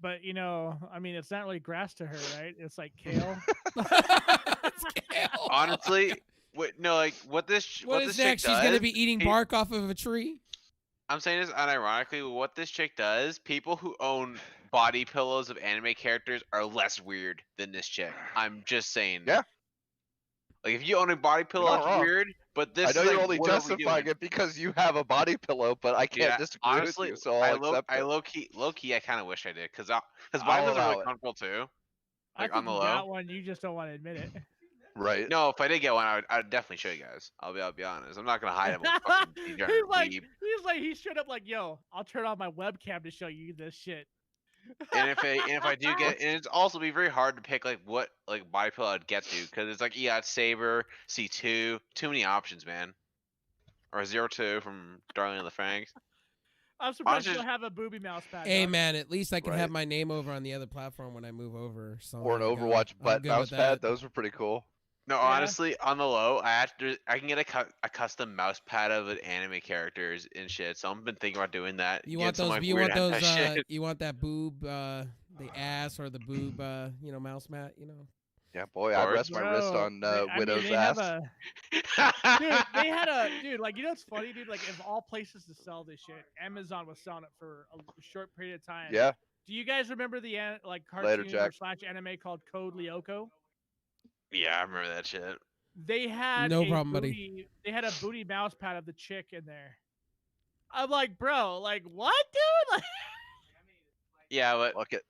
But I mean, it's not really grass to her, right? It's like kale. It's kale. Honestly, what this what this is chick next? She's does, gonna be eating he- bark off of a tree. I'm saying this unironically. What this chick does, people who own body pillows of anime characters are less weird than this chick. I'm just saying. Yeah. Like if you own a body pillow, not that's wrong. weird. But this I know is you're like, only what are we justifying doing? it because you have a body pillow, but I can't Yeah, disagree honestly, with you, so I'll accept I it. low key, I kind of wish I did, because mine I'll was allow really it. comfortable too. I Like think on the you low. got one. You just don't want to admit it. Right. No, if I did get one, I'd definitely show you guys. I'll be honest. I'm not gonna hide them. Fucking he's like, weeb. he showed up like, yo, I'll turn on my webcam to show you this shit. And if I do get, and it's also be very hard to pick like what like body pillow I'd get to, because it's like it's Saber, C2, too many options, man. Or 02 from Darling in the Franks. I'm surprised Honestly, you don't have a booby mouse pad. Hey dog. man, at least I can Right. have my name over on the other platform when I move over. So Or an there you go. Overwatch I'm butt good mouse with pad. that. Those were pretty cool. No, Yeah. honestly, on the low, I can get a custom mouse pad of anime characters and shit. So I've been thinking about doing that. You get want some, those? like, You weird want those? hentai shit. You want that boob, the ass or the boob, mouse mat? Yeah, boy, I Or- rest my wrist Bro, on I mean, Widow's they ass. have a dude. They had a dude. Like, you know what's funny, dude? Like, of all places to sell this shit, Amazon was selling it for a short period of time. Yeah, Do you guys remember the like Later, cartoon or Jack. slash anime called Code Lyoko? Yeah, I remember that shit. They had No a problem, buddy. booty. They had a booty mouse pad of the chick in there. I'm like, bro, like what, dude? Like, Yeah, but fuck it.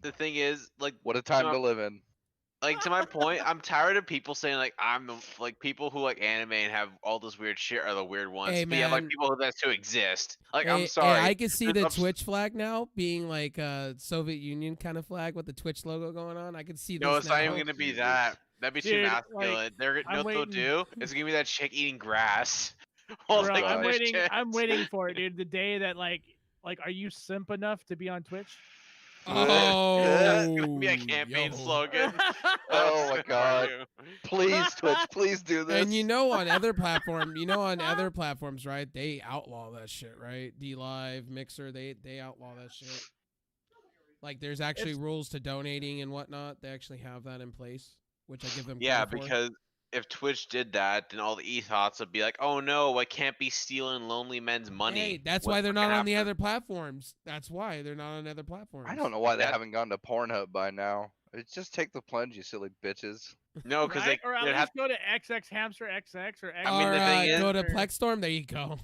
the thing is, like, What a time my- to live in. like to my point, I'm tired of people saying like I'm the like people who like anime and have all this weird shit are the weird ones. Hey, but you have like man. people that to exist. Like Hey, I'm sorry. I can see There's the ups- Twitch flag now being like a Soviet Union kind of flag with the Twitch logo going on. I can see No, this it's not now. even gonna be Jesus. that. That'd be too Dude, masculine. like, They're you I'm know what they'll waiting- do? It's gonna be that chick eating grass. While bro, taking I'm this waiting. shit. I'm waiting for it, dude. The day that like, are you simp enough to be on Twitch? Oh, That's gonna be a campaign yo. slogan. Oh my How God. are you? Please, Twitch, please do this. And on other platforms, right? They outlaw that shit, right? D Live, Mixer, they outlaw that shit. Like, there's actually rules to donating and whatnot. They actually have that in place, which I give them. Yeah, credit for. because if Twitch did that, then all the ethos would be like, "Oh no, I can't be stealing lonely men's money." Hey, that's What why they're not fucking on the happened? other platforms. That's why they're not on other platforms. I don't know why they That- haven't gone to Pornhub by now. It's just take the plunge, you silly bitches. No, because Right? Or at they'd least have go to XX Hamster XX or X. I mean, Or the thing is- go to Plexstorm. There you go.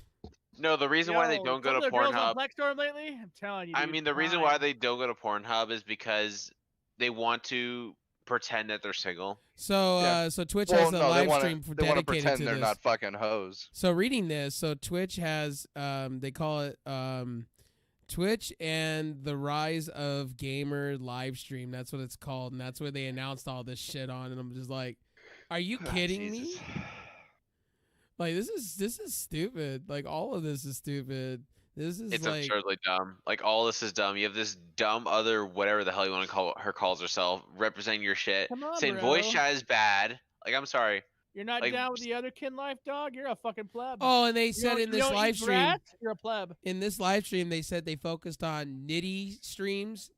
no. The reason why they don't go to the girls on Pornhub. Plexstorm lately. I'm telling you. I dude, mean, the reason why prime. they don't go to Pornhub is because they want to pretend that they're single. So, Yeah. so Twitch Well, has a no, they live want stream to pretend dedicated to they're this. not fucking hoes. So reading this, so Twitch has, they call it Twitch and the Rise of Gamer live stream. That's what it's called, and that's where they announced all this shit on. And I'm just like, are you kidding me? Jesus. Like, this is stupid. Like, all of this is stupid. This is It's like, absurdly dumb. Like all this is dumb. You have this dumb other whatever the hell you want to call her calls herself representing your shit, Come on, saying voice bro. chat is bad. Like I'm sorry. You're not like, down with the other kin life, dog. You're a fucking pleb. oh, and they You said don't- in you this don't eat live stream, grass, you're a pleb. in this live stream, they said they focused on nitty streams,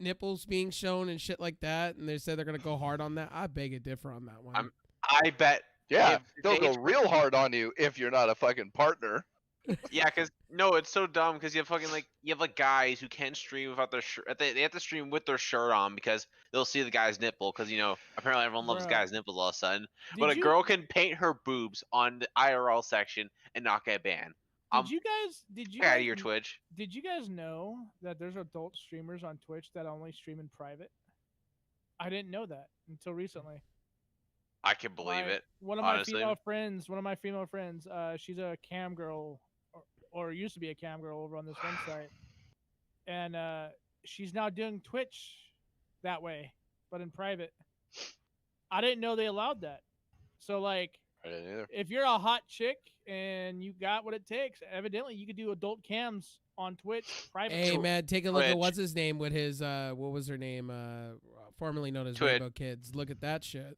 nipples being shown and shit like that, and they said they're gonna go hard on that. I beg to differ on that one. I bet. Yeah, if they'll go Dave's- real hard on you if you're not a fucking partner. Yeah, cause no, it's so dumb because you have fucking you have guys who can't stream without their shirt. They have to stream with their shirt on because they'll see the guy's nipple. Because apparently everyone loves Bruh. guys' nipples all of a sudden. Did But a you- girl can paint her boobs on the IRL section and not get banned. Did you guys? Did you? Get out guys of your Twitch. Did you guys know that there's adult streamers on Twitch that only stream in private? I didn't know that until recently. I can believe My- it. One of honestly. my female friends, she's a cam girl, or used to be a cam girl over on this one site, and she's now doing Twitch that way, but in private. I didn't know they allowed that. So like, I didn't either. if you're a hot chick and you got what it takes, evidently you could do adult cams on Twitch private. Hey man, take a look at Twitch. what's his name with his what was her name? Formerly known as Twitch. Rainbow Kids. Look at that shit.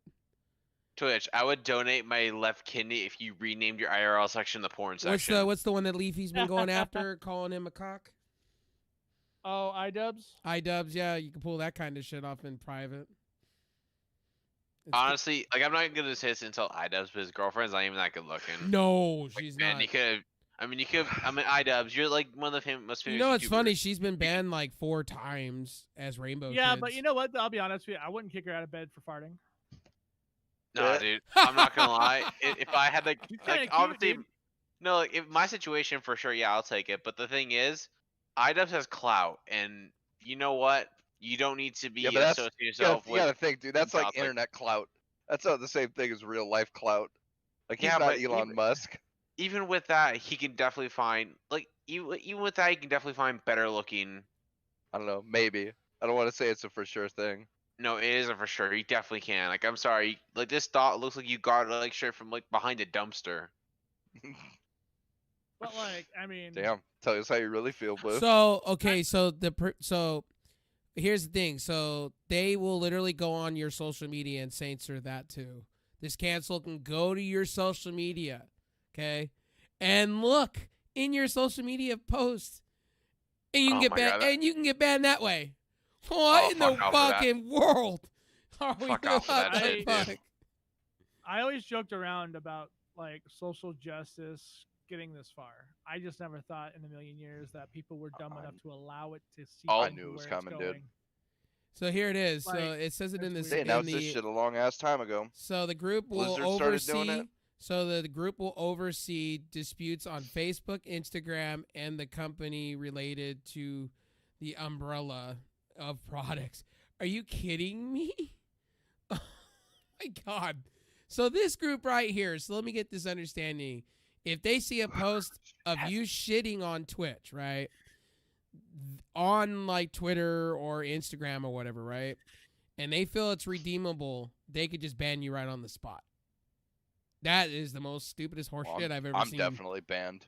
Twitch. I would donate my left kidney if you renamed your IRL section the porn section. What's the one that Leafy's been going after, calling him a cock? Oh, iDubbbz. iDubbbz, yeah, you can pull that kind of shit off in private. It's Honestly, I'm not gonna say this until iDubbbz, but his girlfriend's not even that good looking. no, she's Man, not. you could. I mean, iDubbbz. You're like one of the most famous. You know, it's YouTubers. funny. She's been banned like 4 times as Rainbow Yeah, Kids. but you know what? I'll be honest with you. I wouldn't kick her out of bed for farting. No, Yeah. dude. I'm not gonna lie. If I had She's kinda like cute, obviously, dude. no, like if my situation for sure, yeah, I'll take it. But the thing is, iDubbbz has clout, and you know what? You don't need to be Yeah, but that's- associating You yourself gotta, you gotta with. think, dude. That's like South, like- internet clout. That's not the same thing as real life clout. Like he's Yeah, not but Elon even- Musk. Even with that, he can definitely find even with that, he can definitely find better looking. I don't know. Maybe. I don't want to say it's a for sure thing. No, it isn't for sure. You definitely can. Like, I'm sorry. Like, this thought looks like you got it like straight from like behind a dumpster. But like, I mean, Damn. Tell us how you really feel, Blue. So okay, so so here's the thing. So they will literally go on your social media and censor that too. This cancel can go to your social media, okay, and look in your social media post, and you can Oh get my banned. God, that- And you can get banned that way. What Oh, in the fuck off with that. fucking world? Are we Fuck off with what that the shit, dude. fuck? I always joked around about like social justice getting this far. I just never thought in a million years that people were dumb enough to allow it to see I into knew it was where coming, it's dude. going. So here it is. So Like, it says it in that's this They weird. in announced this the shit a long ass time ago. so the group will Blizzard started doing oversee it? so the group will oversee disputes on Facebook, Instagram, and the company related to the umbrella of products. Are you kidding me? Oh my god. So this group right here, so let me get this understanding. If they see a post of you shitting on Twitch, right? On like Twitter or Instagram or whatever, right? And they feel it's redeemable, they could just ban you right on the spot. That is the most stupidest horseshit I've ever I'm seen. definitely banned.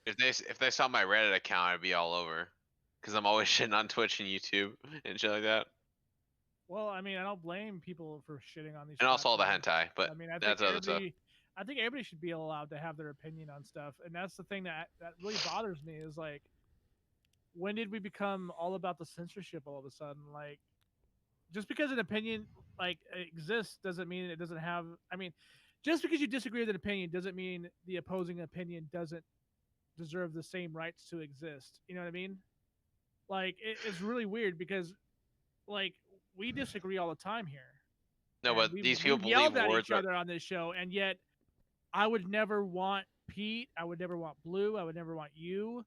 If they saw my Reddit account, I'd be all over. Cause I'm always shitting on Twitch and YouTube and shit like that, Well, I mean, I don't blame people for shitting on these. and also all the platforms. hentai. But I mean, I think that's other stuff. everybody, I think everybody should be allowed to have their opinion on stuff, and that's the thing that really bothers me is like, when did we become all about the censorship all of a sudden? Like, just because an opinion like exists doesn't mean it doesn't have. I mean, just because you disagree with an opinion doesn't mean the opposing opinion doesn't deserve the same rights to exist. You know what I mean? Like, it's really weird because, like, we disagree all the time here. No, And but these people we've yelled believe at words each are. other on this show, and yet I would never want Pete, I would never want Blue, I would never want you,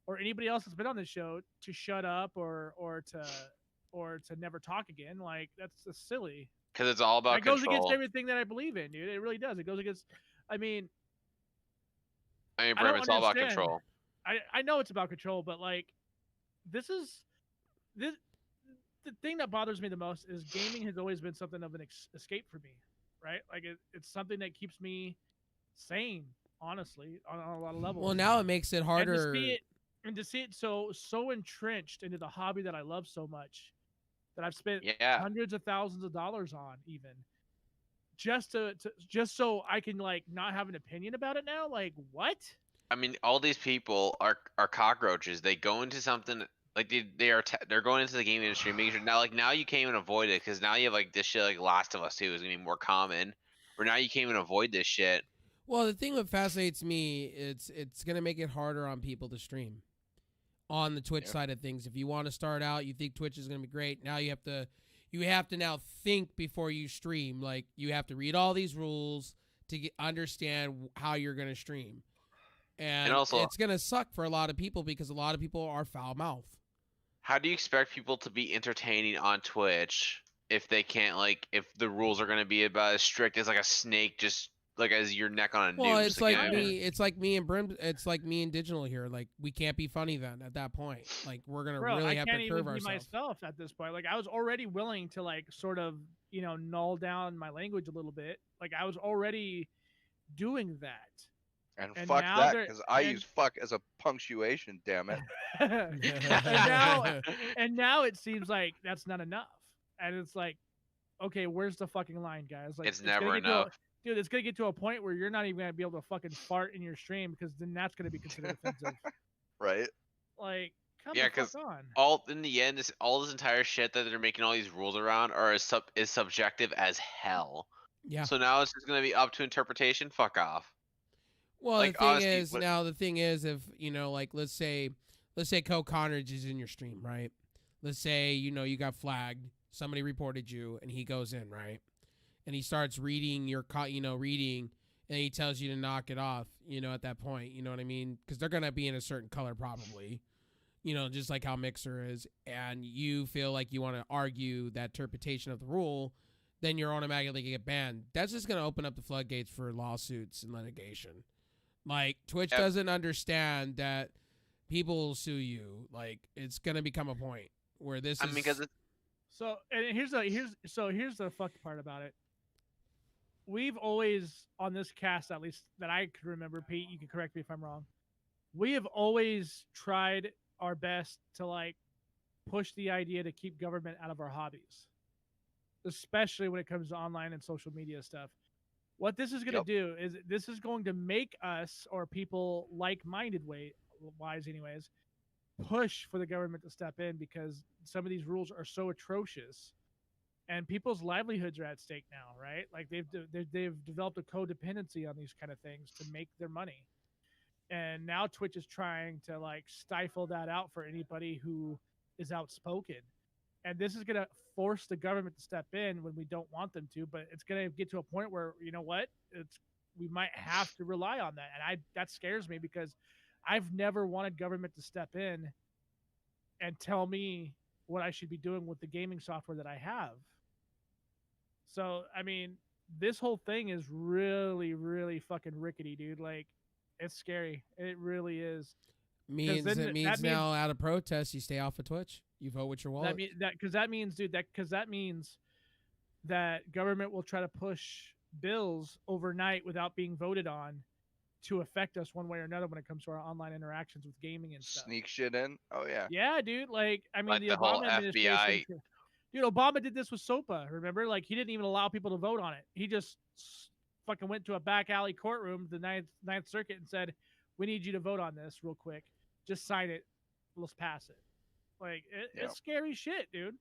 or anybody else that's been on this show to shut up or to never talk again. Like, that's just silly. Because it's all about That goes against control. everything that I believe in, dude. It really does. It goes against. I mean, I mean, I Brim, don't it's all about understand. control. I know it's about control, but like, this the thing that bothers me the most is gaming has always been something of an escape for me, right? Like, it's something that keeps me sane, honestly, on a lot of levels. Well, now it makes it harder. And to see it so entrenched into the hobby that I love so much, that I've spent Yeah. hundreds of thousands of dollars on, even just so I can like not have an opinion about it now. Like, what? I mean, all these people are cockroaches. They go into something like they're going into the game industry, making sure now you can't even avoid it because now you have like this shit like Last of Us 2 is gonna be more common. Or now you can't even avoid this shit. Well, the thing that fascinates me, it's gonna make it harder on people to stream on the Twitch side of things. If you want to start out, you think Twitch is gonna be great. Now you have to now think before you stream. Like, you have to read all these rules to understand how you're gonna stream. And also, it's gonna suck for a lot of people because a lot of people are foul mouthed. how do you expect people to be entertaining on Twitch if they can't if the rules are gonna be about as strict as like a snake just like as your neck on a Well, noose? it's you know like what I mean? me. It's like me and Brim. It's like me and Digital here. Like, we can't be funny then at that point. Like, we're gonna Bro, really I have can't to even curve be ourselves. myself at this point. Like, I was already willing to like sort of null down my language a little bit. Like, I was already doing that. And And fuck now that, they're- because I and- use fuck as a punctuation, damn it. and now it seems like that's not enough. And it's like, okay, where's the fucking line, guys? Like, It's gonna never get to enough. dude, it's gonna get to a point where you're not even gonna be able to fucking fart in your stream because then that's gonna be considered offensive. Right? Like, come Yeah, the fuck on. All in the end, all this entire shit that they're making all these rules around are is subjective as hell. Yeah. So now it's just gonna be up to interpretation. Fuck off. Well, Like, the thing honestly, is, now the thing is, if like, let's say Co Conrage is in your stream, right? Let's say you got flagged, somebody reported you, and he goes in, right? And he starts reading your reading, and he tells you to knock it off. At that point, you know what I mean? Because they're gonna be in a certain color, probably. Just like how Mixer is, and you feel like you want to argue that interpretation of the rule, then you're automatically gonna get banned. That's just gonna open up the floodgates for lawsuits and litigation. Like, Twitch doesn't understand that people will sue you. Like, it's gonna become a point where this is. Because So, and here's the fucked part about it. We've always, on this cast, at least that I could remember, Pete, you can correct me if I'm wrong. We have always tried our best to like push the idea to keep government out of our hobbies, especially when it comes to online and social media stuff. What this is going to do is this is going to make us, or people like-minded wise anyways, push for the government to step in because some of these rules are so atrocious and people's livelihoods are at stake now, right? Like they've developed a codependency on these kind of things to make their money, and now Twitch is trying to like stifle that out for anybody who is outspoken. And this is going to force the government to step in when we don't want them to, but it's going to get to a point where, you know what, we might have to rely on that. And that scares me because I've never wanted government to step in and tell me what I should be doing with the gaming software that I have. So, I mean, this whole thing is really, really fucking rickety, dude. Like, it's scary. It really is. Means now out of protest, you stay off of Twitch. You vote with your wallet. That means that government will try to push bills overnight without being voted on to affect us one way or another when it comes to our online interactions with gaming and stuff. Sneak shit in. Oh yeah. Yeah, dude. Like, I mean, Like the the whole Obama administration. FBI. Dude, Obama did this with SOPA. Remember? Like, he didn't even allow people to vote on it. He just fucking went to a back alley courtroom, the Ninth Circuit, and said, "We need you to vote on this real quick. Just sign it. Let's pass it." Like, it's scary shit, dude.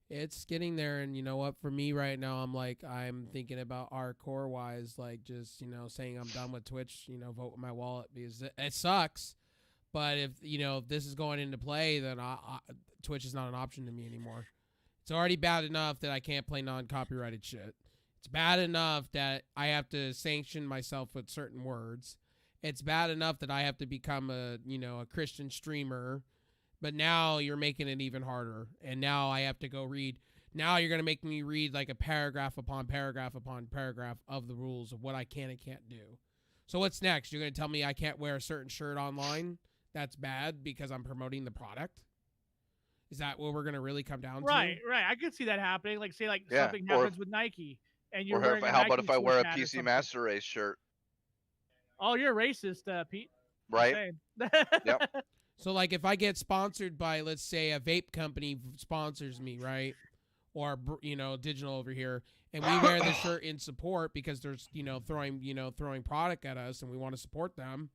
It's getting there, and you know what? For me right now, I'm thinking about hardcore wise, like just saying I'm done with Twitch. Vote with my wallet because it sucks. But if this is going into play, then Twitch is not an option to me anymore. It's already bad enough that I can't play non-copyrighted shit. It's bad enough that I have to sanction myself with certain words. It's bad enough that I have to become a Christian streamer. But now you're making it even harder. And now I have to go read. Now you're going to make me read like a paragraph upon paragraph upon paragraph of the rules of what I can and can't do. So what's next? You're going to tell me I can't wear a certain shirt online? That's bad because I'm promoting the product? Is that what we're going to really come down to? Right. I could see that happening. Like, say, something happens with Nike. And you're wearing how about if I wear a PC Master Race shirt? Oh, you're racist, Pete. Right? Yep. So, like, if I get sponsored by, let's say, a vape company sponsors me, right? Or, Digital over here, and we wear the shirt in support because there's, throwing product at us and we want to support them.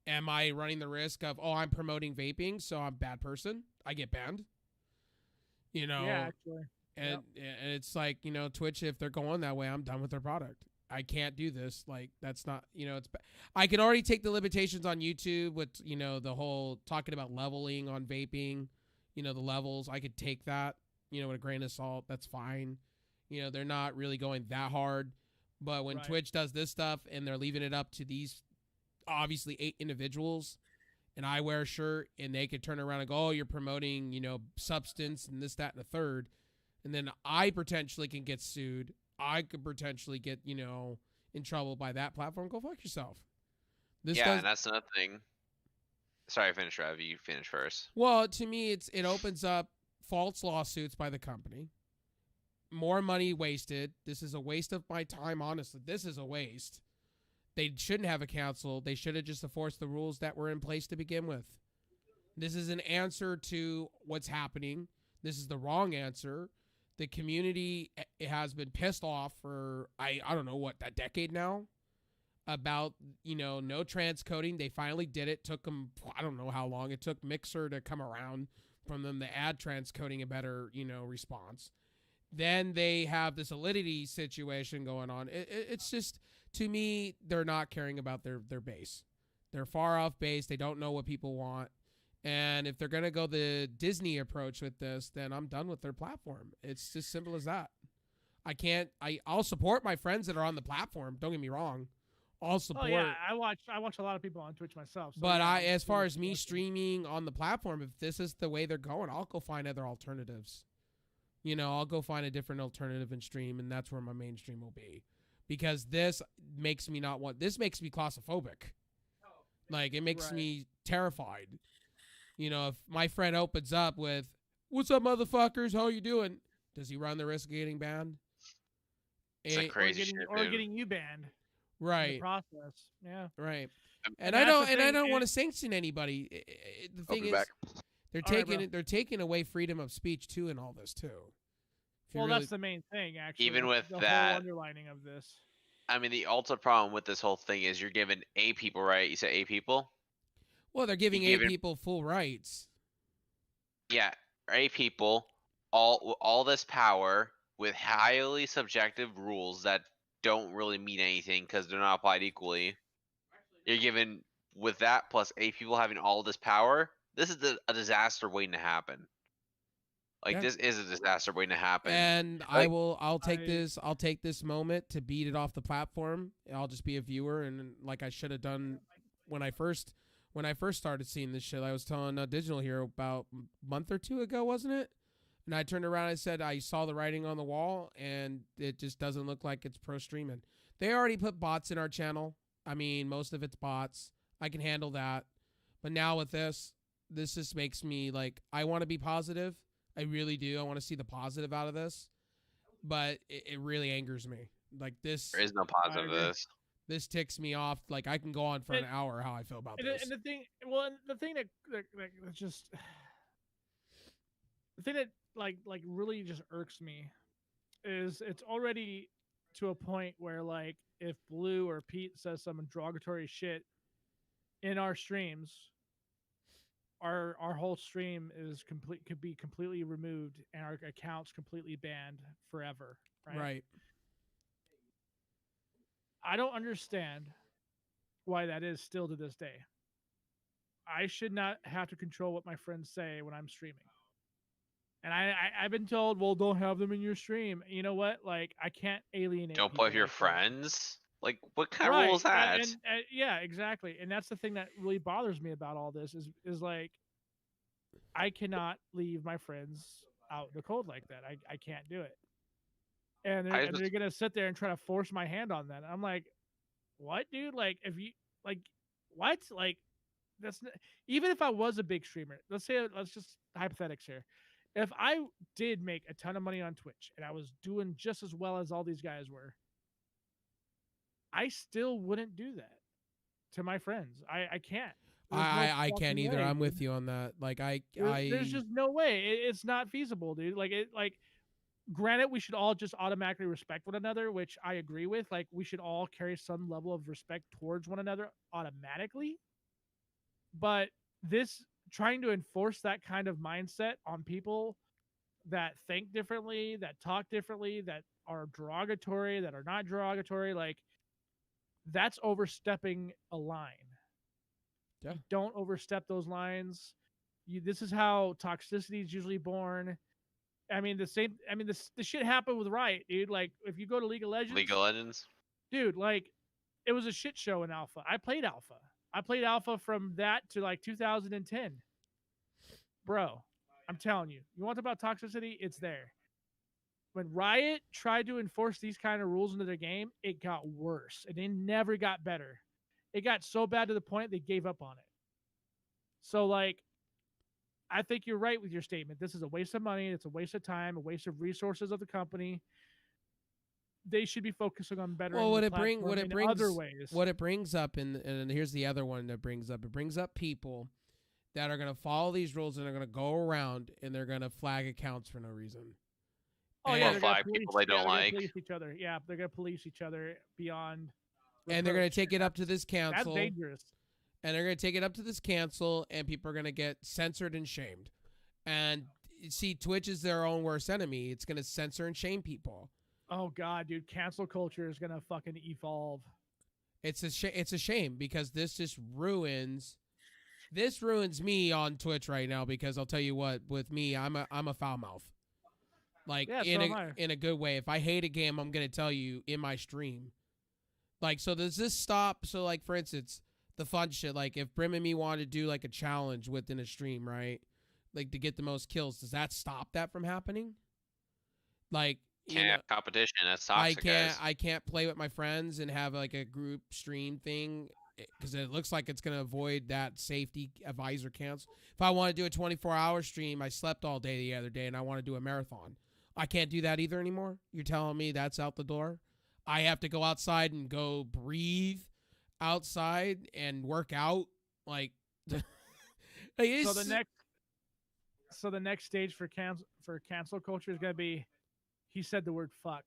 Am I running the risk of, I'm promoting vaping, so I'm a bad person? I get banned? Yeah, actually. And it's like, Twitch, if they're going that way, I'm done with their product. I can't do this. Like, that's not, I can already take the limitations on YouTube with, the whole talking about leveling on vaping, the levels. I could take that, with a grain of salt. That's fine. They're not really going that hard. But when Twitch does this stuff and they're leaving it up to these obviously 8 individuals and I wear a shirt and they could turn around and go, you're promoting, substance and this, that, and the third. And then I potentially can get sued. I could potentially get, in trouble by that platform. Go fuck yourself. And that's another thing. Sorry, finish, Rev. You finish first. Well, to me, it opens up false lawsuits by the company. More money wasted. This is a waste of my time, honestly. This is a waste. They shouldn't have a council. They should have just enforced the rules that were in place to begin with. This is an answer to what's happening. This is the wrong answer. The community has been pissed off for, I don't know, a decade now about, no transcoding. They finally did it. Took them, I don't know how long. It took Mixer to come around from them to add transcoding a better, response. Then they have this validity situation going on. It's just, to me, they're not caring about their base. They're far off base. They don't know what people want. And if they're going to go the Disney approach with this, then I'm done with their platform. It's just simple as that. I'll support my friends that are on the platform. Don't get me wrong. I'll support. Oh, yeah. I watch a lot of people on Twitch myself. So but as far as me streaming on the platform, if this is the way they're going, I'll go find other alternatives. I'll go find a different alternative and stream, and that's where my main stream will be. Because this makes me claustrophobic. Like, it makes me terrified. If my friend opens up with, "What's up, motherfuckers? How you doing?" Does he run the risk of getting banned? It's like crazy shit, or getting you banned. Right. In the process. Yeah. Right. And I don't want to sanction anybody. The thing is, they're taking away freedom of speech too in all this too. Well, that's the main thing, actually. Even with the that, whole underlining of this. I mean, the ultimate problem with this whole thing is you're giving A people, right? You said A people? Well, they're giving A people full rights. Yeah, A people all this power with highly subjective rules that don't really mean anything because they're not applied equally. You're given with that plus 8 people having all this power. This is a disaster waiting to happen. Like Yeah. this is a disaster waiting to happen. And Like- I'll take this moment to beat it off the platform. I'll just be a viewer, and like I should have done when I first started seeing this shit. I was telling Digital here about a month or two ago, wasn't it? And I turned around and I said I saw the writing on the wall, and it just doesn't look like it's pro streaming. They already put bots in our channel. I mean, most of it's bots. I can handle that. But now with this just makes me like, I want to be positive. I really do. I want to see the positive out of this. But it really angers me. Like this. There is no positive of this. This ticks me off. Like I can go on for an hour how I feel about this. And the thing that just the thing that like really just irks me is it's already to a point where like if Blue or Pete says some derogatory shit in our streams, our whole stream is could be completely removed and our accounts completely banned forever. Right. I don't understand why that is still to this day. I should not have to control what my friends say when I'm streaming. And I've been told, well, don't have them in your stream. You know what? Like, I can't alienate. Don't people play with your like that. friends. Like, what kind Right. of rule is that? And yeah, exactly. And that's the thing that really bothers me about all this is like, I cannot leave my friends out in the cold like that. I can't do it. And they're gonna sit there and try to force my hand on that. I'm like, what, dude? Like, if you like, what? Like, even if I was a big streamer, let's just hypothetics here. If I did make a ton of money on Twitch and I was doing just as well as all these guys were, I still wouldn't do that to my friends. I can't. I can't either. I'm with you on that. Like there's just no way. It's not feasible, dude. Granted, we should all just automatically respect one another, which I agree with. Like, we should all carry some level of respect towards one another automatically. But this trying to enforce that kind of mindset on people that think differently, that talk differently, that are derogatory, that are not derogatory, like, that's overstepping a line. Yeah. You don't overstep those lines. This is how toxicity is usually born. I mean, the shit happened with Riot, dude. Like, if you go to League of Legends, dude, like, it was a shit show in Alpha. I played Alpha from that to like 2010. Bro, I'm telling you, you want to talk about toxicity? It's there. When Riot tried to enforce these kind of rules into their game, it got worse, and it never got better. It got so bad to the point they gave up on it. So, like, I think you're right with your statement. This is a waste of money. It's a waste of time, a waste of resources of the company. They should be focusing on better. Well, what it brings other ways. What it brings up, and here's the other one that brings up. It brings up people that are going to follow these rules and are going to go around and they're going to flag accounts for no reason. Oh, yeah, they're flag people they don't like. Police each other. Yeah, they're going to police each other beyond. And they're going to take it up to this cancel. That's dangerous. And they're going to take it up to this cancel, and people are going to get censored and shamed. And see, Twitch is their own worst enemy. It's going to censor and shame people. Oh God, dude, cancel culture is going to fucking evolve. It's a shame because this just ruins me on Twitch right now, because I'll tell you what, with me, I'm a foul mouth. Like, yeah, in a good way. If I hate a game, I'm going to tell you in my stream. Like, so does this stop? So, like, for instance, the fun shit, like if Brim and me want to do like a challenge within a stream, right? Like to get the most kills, does that stop that from happening? Like, can't have competition. That's toxic, I can't play with my friends and have like a group stream thing because it looks like it's gonna avoid that safety advisor cancel. If I want to do a 24-hour stream, I slept all day the other day and I want to do a marathon, I can't do that either anymore. You're telling me that's out the door? I have to go outside and go breathe outside and work out, like. So the next stage for cancel culture is gonna be, he said the word fuck.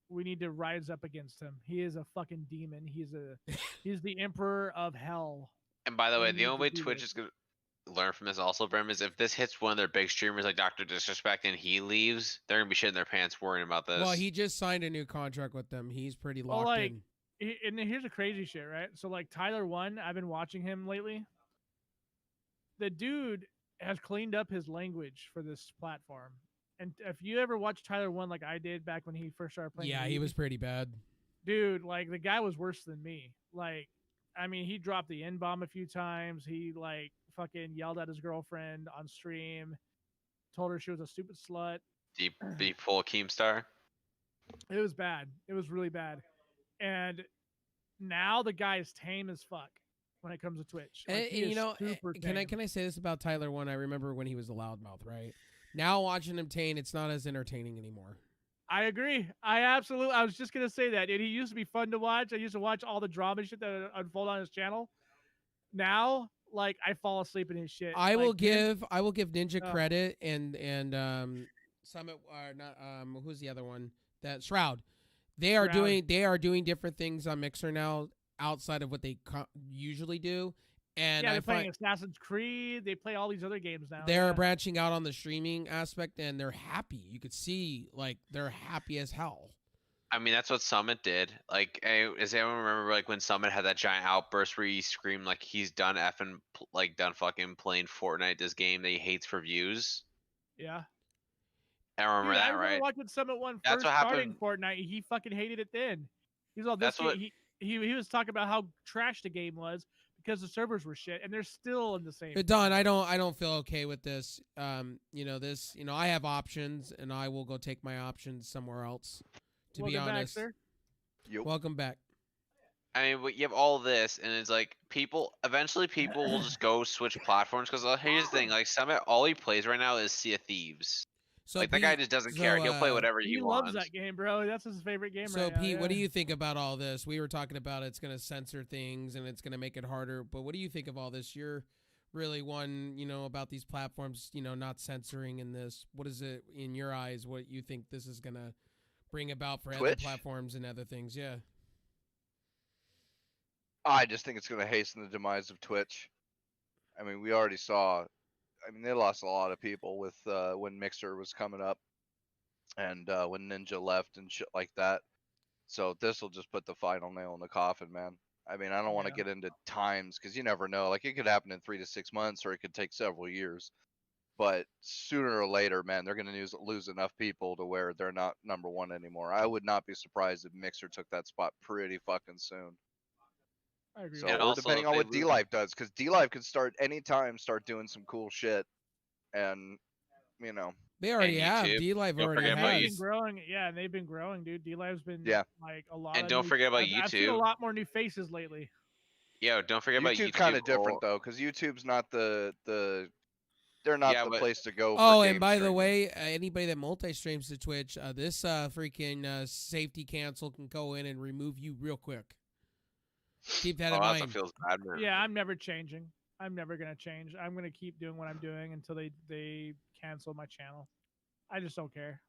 We need to rise up against him. He is a fucking demon. He's the emperor of hell. And by the way, the only way Twitch is gonna learn from this also, Brim, is if this hits one of their big streamers like Dr. Disrespect and he leaves, they're gonna be shitting their pants worrying about this. Well, he just signed a new contract with them. He's pretty Well, locked like, in. and here's the crazy shit, right? So like Tyler One, I've been watching him lately. The dude has cleaned up his language for this platform. And if you ever watched Tyler One like I did back when he first started playing, Yeah, he League, was pretty bad. dude, like the guy was worse than me. Like, I mean, he dropped the N-bomb a few times. He like fucking yelled at his girlfriend on stream, told her she was a stupid slut. Deep full Keemstar. It was bad. It was really bad. And now the guy is tame as fuck when it comes to Twitch. Like, he is super tame. Can I say this about Tyler One? I remember when he was a loudmouth, right? Now watching him tame, it's not as entertaining anymore. I agree. I was just gonna say that. And he used to be fun to watch. I used to watch all the drama shit that unfold on his channel. Now, like, I fall asleep in his shit. I like, will give Ninja Oh. credit and Summit not who's the other one? That Shroud. They are Shroud. doing different things on Mixer now outside of what they usually do. And yeah, I they're playing find Assassin's Creed. They play all these other games now. they're yeah. branching out on the streaming aspect, and they're happy. You could see like they're happy as hell. I mean, that's what Summit did. Like, does anyone remember like when Summit had that giant outburst where he screamed like he's done effing like done fucking playing Fortnite, this game that he hates for views? Yeah. I remember Dude, that, I remember right? watching Summit One That's first what starting happened. Fortnite. He fucking hated it then. He's all this. That's what- He was talking about how trash the game was because the servers were shit, and they're still in the same. But Don, I don't feel okay with this. I have options, and I will go take my options somewhere else. To be Welcome honest, back, sir. Yep. Welcome back. I mean, but you have all this, and it's like eventually people will just go switch platforms because here's the thing: like Summit, all he plays right now is Sea of Thieves. So Like that guy just doesn't care. He'll play whatever He he loves wants. that game, bro. That's his favorite game So right now. Pete, what do yeah. you think about all this? We were talking about it's going to censor things and it's going to make it harder. But what do you think of all this? You're really one, about these platforms, not censoring in this. What is it in your eyes? What you think this is going to bring about for other Twitch? platforms and other things? Yeah. I just think it's going to hasten the demise of Twitch. I mean, we already saw. I mean, they lost a lot of people with when Mixer was coming up, and when Ninja left and shit like that. So this will just put the final nail in the coffin, man. I mean, I don't want to Yeah. get into times because you never know. Like, it could happen in 3 to 6 months, or it could take several years. But sooner or later, man, they're going to lose enough people to where they're not number one anymore. I would not be surprised if Mixer took that spot pretty fucking soon. I agree. So, with And that. or also, depending if on they what lose- D-Live does, because D-Live could start doing some cool shit, and They already have. YouTube. D-Live Don't already forget about They've has. been growing. Yeah, they've been growing, dude. D-Live's been Yeah. like a lot. And of don't new- forget about I've seen a YouTube. lot more new faces lately. Yeah, don't forget about YouTube's YouTube. kind of different though, because YouTube's not the they're not Yeah, the but- place to go. Oh, for and game by the streaming. way, anybody that multi-streams to Twitch, this freaking safety cancel can go in and remove you real quick. Keep that in Oh, that's what mind. feels bad, man. Yeah, I'm never changing. I'm never gonna change. I'm gonna keep doing what I'm doing until they cancel my channel. I just don't care.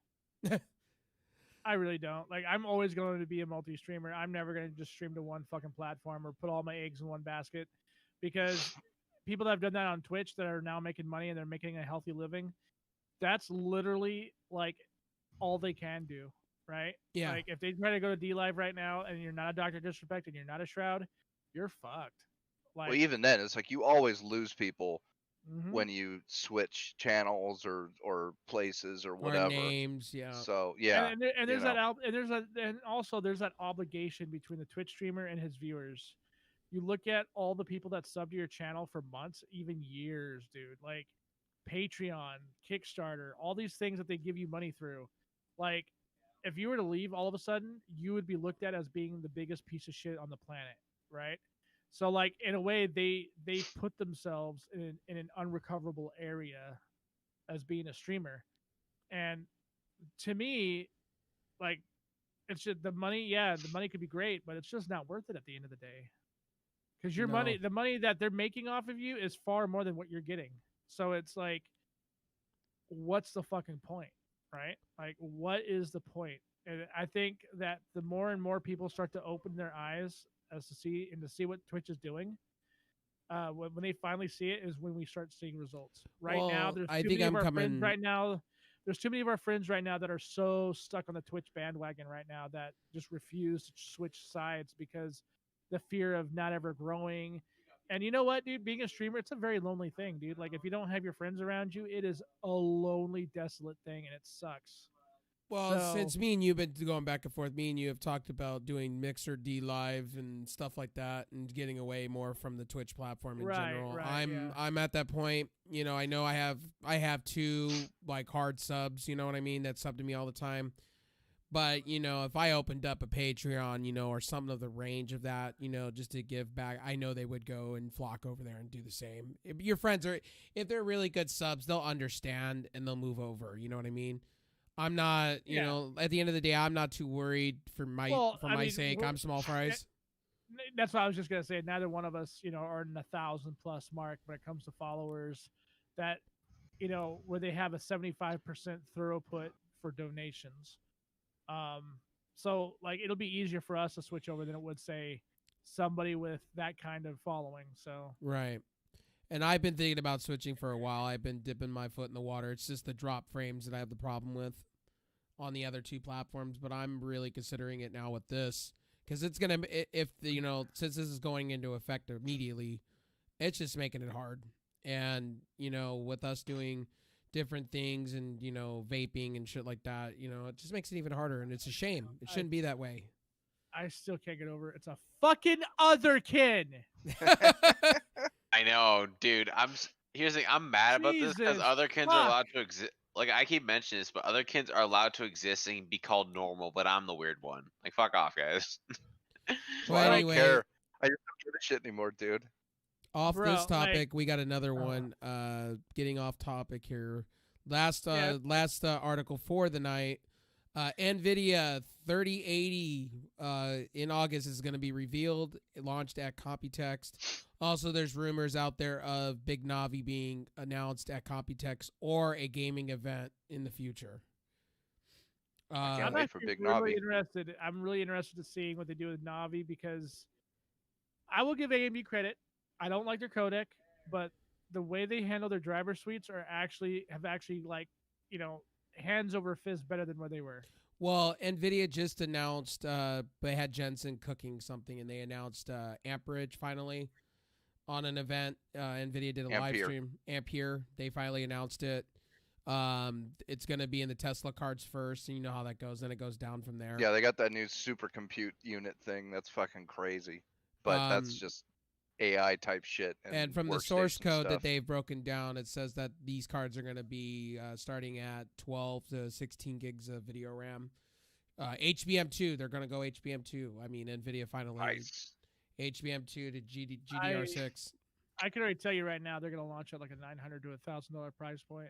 I really don't. Like, I'm always going to be a multi-streamer. I'm never going to just stream to one fucking platform or put all my eggs in one basket, because people that have done that on Twitch that are now making money and they're making a healthy living, that's literally like all they can do, right? Yeah. Like, if they try to go to D Live right now and you're not a Dr. Disrespect and you're not a Shroud, you're fucked. Like, Well, even then, it's like you always lose people mhm. when you switch channels or places or Or whatever. names, yeah. So yeah, and there's you that know. and also there's that obligation between the Twitch streamer and his viewers. You look at all the people that sub to your channel for months, even years, dude. Like Patreon, Kickstarter, all these things that they give you money through. Like, if you were to leave all of a sudden, you would be looked at as being the biggest piece of shit on the planet, right? So, like, in a way, they put themselves in an unrecoverable area as being a streamer. And to me, like, it's just the money. Yeah, the money could be great, but it's just not worth it at the end of the day. Because your money, No. the money that they're making off of you is far more than what you're getting. So it's like, what's the fucking point, right? Like, what is the point? And I think that the more and more people start to open their eyes as to see what Twitch is doing, when they finally see it is when we start seeing results. Right now, Well, there's I too think many I'm of our friends coming. right now. There's too many of our friends right now that are so stuck on the Twitch bandwagon right now that just refuse to switch sides because the fear of not ever growing. And you know what, dude? Being a streamer, it's a very lonely thing, dude. Like if you don't have your friends around you, it is a lonely, desolate thing, and it sucks. Well, So since me and you've been going back and forth, me and you have talked about doing Mixer D Live and stuff like that, and getting away more from the Twitch platform in general. right, yeah. I'm at that point. You know I have two like hard subs. You know what I mean? That sub to me all the time. But if I opened up a Patreon, or something of the range of that, just to give back, I know they would go and flock over there and do the same. If your friends if they're really good subs, they'll understand and they'll move over. You know what I mean? I'm not, at the end of the day, I'm not too worried for my sake. I'm small fries. That's what I was just gonna say. Neither one of us, are in the 1,000+ mark when it comes to followers. That where they have a 75% throughput for donations. So like it'll be easier for us to switch over than it would say somebody with that kind of following. So Right. And I've been thinking about switching for a while. I've been dipping my foot in the water. It's just the drop frames that I have the problem with on the other two platforms, but I'm really considering it now with this because it's gonna since this is going into effect immediately, it's just making it hard. And with us doing different things and vaping and shit like that, it just makes it even harder, and it's a shame. It shouldn't be that way. I still can't get over it. It's a fucking otherkin. I know, dude. Here's the thing. I'm mad about this because Jesus other kids are fuck. allowed to exist. Like I keep mentioning this, but other kids are allowed to exist and be called normal. But I'm the weird one. Like fuck off, guys. Well, I anyway, don't care. I just don't give a shit anymore, dude. off Bro, this topic, like- we got another one. Getting off topic here. Last Yeah. article for the night. NVIDIA 3080 in August is going to be revealed. It launched at Computex. Also, there's rumors out there of Big Navi being announced at Computex or a gaming event in the future. can't I'm wait for actually Big really Navi. interested. I'm really interested to seeing what they do with Navi because I will give AMD credit. I don't like their codec, but the way they handle their driver suites have actually like, hands over fist better than where they were. Well, NVIDIA just announced they had Jensen cooking something, and they announced Amperage finally on an event. NVIDIA did a live Ampere. stream. Ampere, they finally announced it. It's going to be in the Tesla cards first, and you know how that goes. Then it goes down from there. Yeah, they got that new supercompute unit thing. That's fucking crazy. But that's just AI type shit. And from the source workstation code that stuff. they've broken down, it says that these cards are going to be starting at 12 to 16 gigs of video RAM. HBM2, they're going to go HBM2. I mean, NVIDIA finally Nice. HBM2 to GDR6. I can already tell you right now, they're going to launch at like a $900 to $1,000 price point.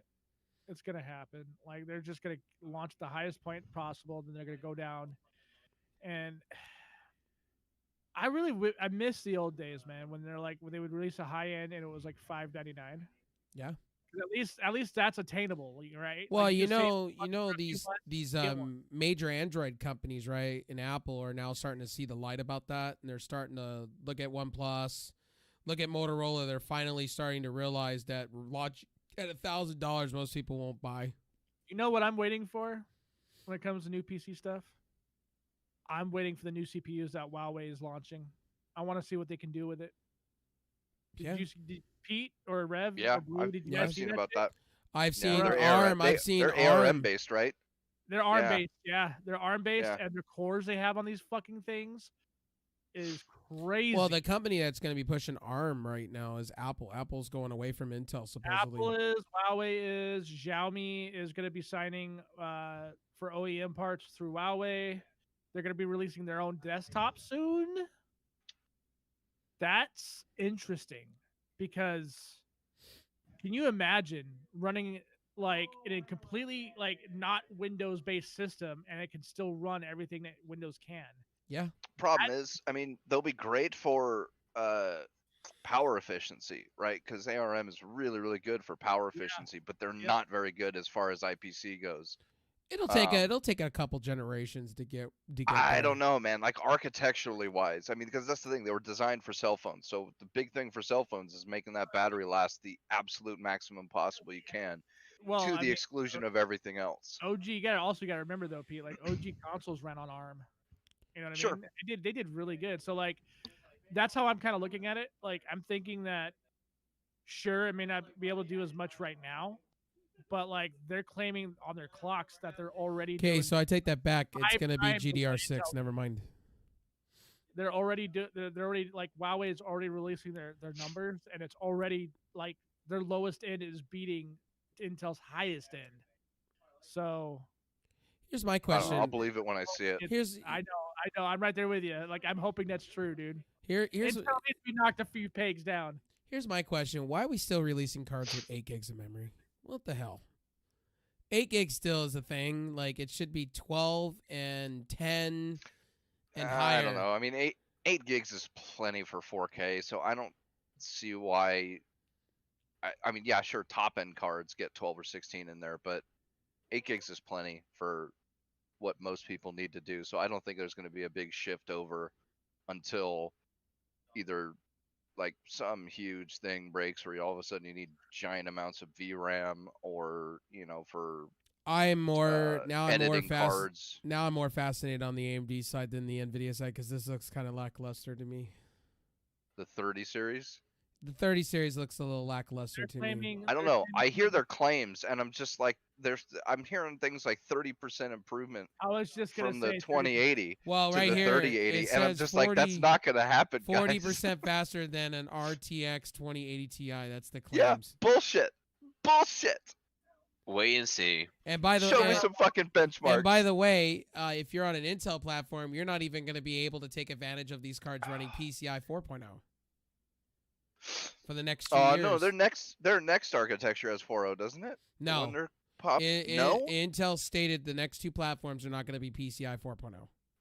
It's going to happen. Like they're just going to launch the highest point possible, then they're going to go down. And I really I miss the old days, man, when when they would release a high end and it was like $599. Yeah. At least that's attainable, right? Well, Like, you just say know these get one. major Android companies, right, and Apple are now starting to see the light about that, and they're starting to look at OnePlus, look at Motorola. They're finally starting to realize that launch at $1,000, most people won't buy. You know what I'm waiting for when it comes to new PC stuff? I'm waiting for the new CPUs that Huawei is launching. I want to see what they can do with it. Did Pete or Rev Yeah, or Blue, did you yeah, guys I've see seen that about shit? that. I've Yeah, seen they're ARM. ARM. They're ARM ARM. based, right? They're ARM based, yeah. They're ARM based, Yeah. and the cores they have on these fucking things is crazy. Well, the company that's going to be pushing ARM right now is Apple. Apple's going away from Intel, supposedly. Apple is, Huawei is, Xiaomi is going to be signing for OEM parts through Huawei. They're going to be releasing their own desktop soon. That's interesting because can you imagine running like in a completely like not Windows based system and it can still run everything that Windows can? Yeah. Problem is, I mean, they'll be great for power efficiency, right? Because ARM is really, really good for power efficiency, but they're not very good as far as IPC goes. It'll take a couple generations to get I there. don't know, man. Like architecturally wise, I mean, because that's the thing. They were designed for cell phones. So the big thing for cell phones is making that battery last the absolute maximum possible you can, Well, to I the mean, exclusion of everything else. OG, you gotta remember though, Pete. Like OG consoles ran on ARM. You know what I Sure. mean? They did really good. So like, that's how I'm kind of looking at it. Like I'm thinking that, sure, it may not be able to do as much right now, but like they're claiming on their clocks that they're already Okay, doing. so I take that back. It's gonna be I'm GDR6. Never mind. They're already they're already like Huawei is already releasing their numbers, and it's already like their lowest end is beating Intel's highest end. So Here's my I don't question. know, I'll believe it when I see it. I know, I'm right there with you. Like I'm hoping that's true, dude. Here's Intel needs to be knocked a few pegs down. Here's my question. Why are we still releasing cards with 8 gigs of memory? What the hell? 8 gigs still is a thing. Like, it should be 12 and 10 and higher. I don't know. I mean, 8 gigs is plenty for 4K, so I don't see why. I mean, yeah, sure, top end cards get 12 or 16 in there, but 8 gigs is plenty for what most people need to do. So I don't think there's going to be a big shift over until either like some huge thing breaks where all of a sudden you need giant amounts of VRAM, or for I'm more editing cards. Now I'm more fascinated on the AMD side than the Nvidia side because this looks kind of lackluster to me. The 30 series. The 30 series looks a little lackluster to me. I don't know. I hear their claims, and I'm just like, I'm hearing things like 30% improvement I was just gonna from the say 2080 Well, to right the here 3080, it and I'm says just like, that's not gonna happen, guys. 40% faster than an RTX 2080 Ti. That's the claims. Yeah, bullshit. Wait and see. And by the Show me some fucking benchmarks. And by the way, if you're on an Intel platform, you're not even going to be able to take advantage of these cards running PCI 4.0 for the next 2 years. No, their next architecture has 4.0, doesn't it? No. When they're no. Intel stated the next 2 platforms are not going to be PCI 4.0.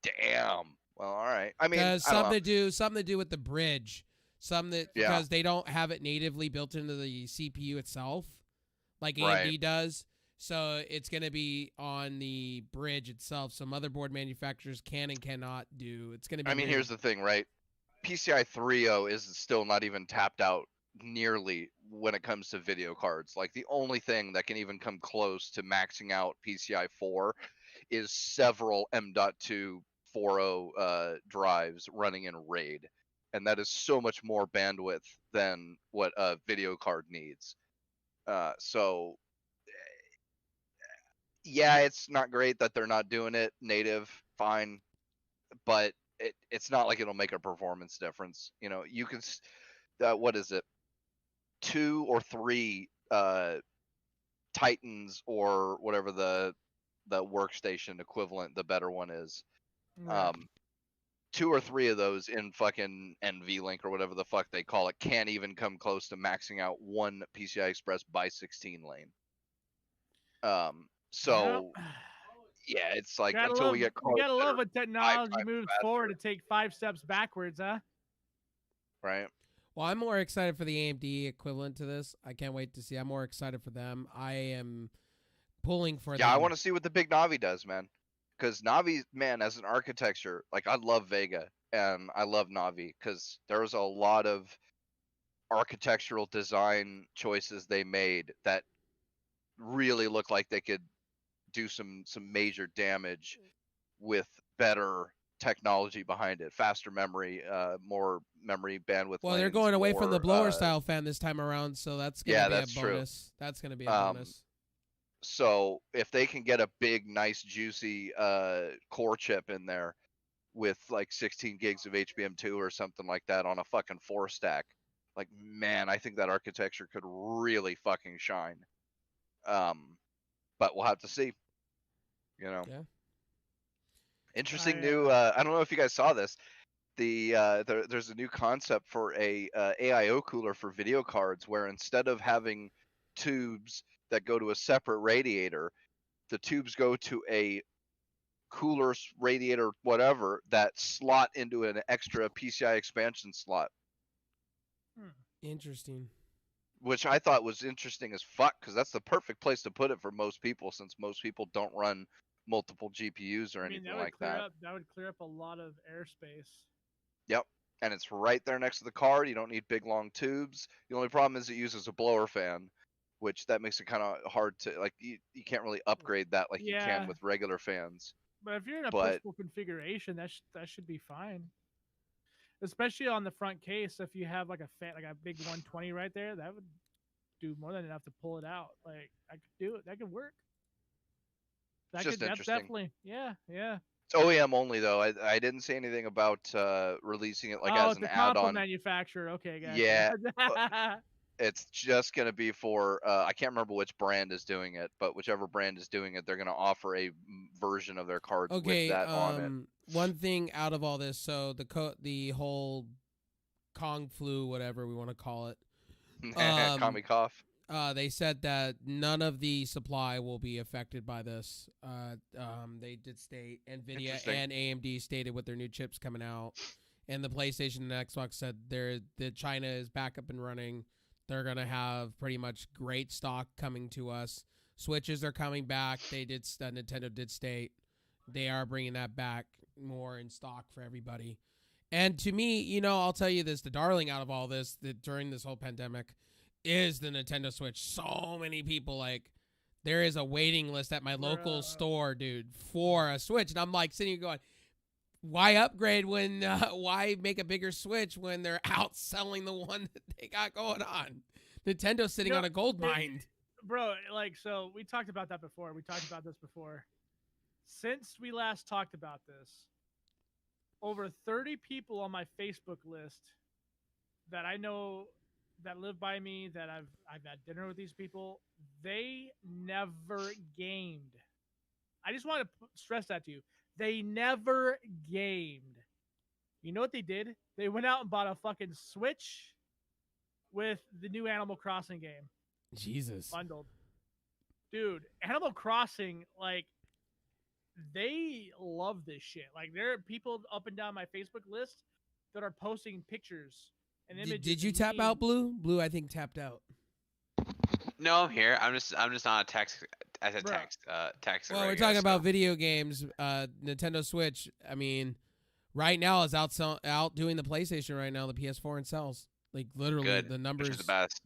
Damn. Well, all right. I mean, something to do with the bridge. Because they don't have it natively built into the CPU itself, like AMD does. So it's going to be on the bridge itself. So motherboard manufacturers can and cannot do. It's going to be. I mean, here's the thing, right? PCI 3.0 is still not even tapped out nearly when it comes to video cards. Like the only thing that can even come close to maxing out PCI 4 is several M.2 4.0 drives running in RAID, and that is so much more bandwidth than what a video card needs. So yeah, it's not great that they're not doing it native, fine, but it's not like it'll make a performance difference. You can, what is it, 2 or 3 Titans or whatever the workstation equivalent, the better one is. Right. 2 or 3 of those in fucking NVLink or whatever the fuck they call it can't even come close to maxing out one PCI Express by 16 lane. So yeah, it's like until we get close. You gotta love when technology moves forward and take 5 steps backwards, huh? Right. Well, I'm more excited for the AMD equivalent to this. I can't wait to see. I'm more excited for them. I am pulling for them. Yeah, I want to see what the big Navi does, man. Because Navi, man, as an architecture, like I love Vega and I love Navi because there was a lot of architectural design choices they made that really look like they could do some major damage with better technology behind it, faster memory, more memory bandwidth. Well, they're going away from the blower style fan this time around, so that's going to be a bonus. True. That's going to be a bonus. So if they can get a big, nice, juicy core chip in there with like 16 gigs of HBM2 or something like that on a fucking 4 stack, like, man, I think that architecture could really fucking shine. But we'll have to see. Yeah. Interesting new. I don't know if you guys saw this. There's a new concept for a AIO cooler for video cards, where instead of having tubes that go to a separate radiator, the tubes go to a cooler radiator, whatever, that slot into an extra PCI expansion slot. Interesting. which I thought was interesting as fuck, because that's the perfect place to put it for most people, since most people don't run multiple GPUs or I mean, anything that would like clear that. up. That would clear up a lot of airspace. Yep. And it's right there next to the card. You don't need big long tubes. The only problem is it uses a blower fan, which that makes it kind of hard to like. You can't really upgrade that like you can Yeah, with regular fans. but if you're in a But pushable configuration, that should be fine. Especially on the front case, if you have like a big 120 right there, that would do more than enough to pull it out. Like I could do it. That could work. it's just That's interesting. definitely yeah. It's OEM only though. I didn't say anything about releasing it like Oh, as it's an a console add-on. manufacturer. Okay, gotcha. Yeah, it's just gonna be for I can't remember which brand is doing it, but whichever brand is doing it, they're gonna offer a version of their cards with Okay, that on it. one thing out of all this, so the whole Kong flu, whatever we want to call it, Kami cough. they said that none of the supply will be affected by this. They did state Nvidia Interesting. and AMD stated with their new chips coming out, and the PlayStation and Xbox said that China is back up and running. They're gonna have pretty much great stock coming to us. Switches are coming back. Nintendo did state they are bringing that back more in stock for everybody. And to me, I'll tell you this: the darling out of all this, that during this whole pandemic, is the Nintendo Switch. So many people, there is a waiting list at my local store, dude, for a Switch. And I'm like sitting here going, why upgrade when, why make a bigger Switch when they're outselling the one that they got going on? Nintendo's sitting on a gold mine. Bro, so we talked about that before. We talked about this before. Since we last talked about this, over 30 people on my Facebook list that I know that live by me, that I've had dinner with these people, they never gamed. I just want to stress that to you. They never gamed. You know what they did? They went out and bought a fucking Switch with the new Animal Crossing game. Jesus. Bundled. Dude, Animal Crossing, they love this shit. There are people up and down my Facebook list that are posting pictures and images. Did you tap out, Blue? Blue, I think, tapped out. No, I'm here. I'm just on a text. I said text. Text. Well, we're talking about video games. Nintendo Switch. I mean, right now is outdoing the PlayStation right now. The PS4 in sales. Literally, Good. the numbers. Which is the best.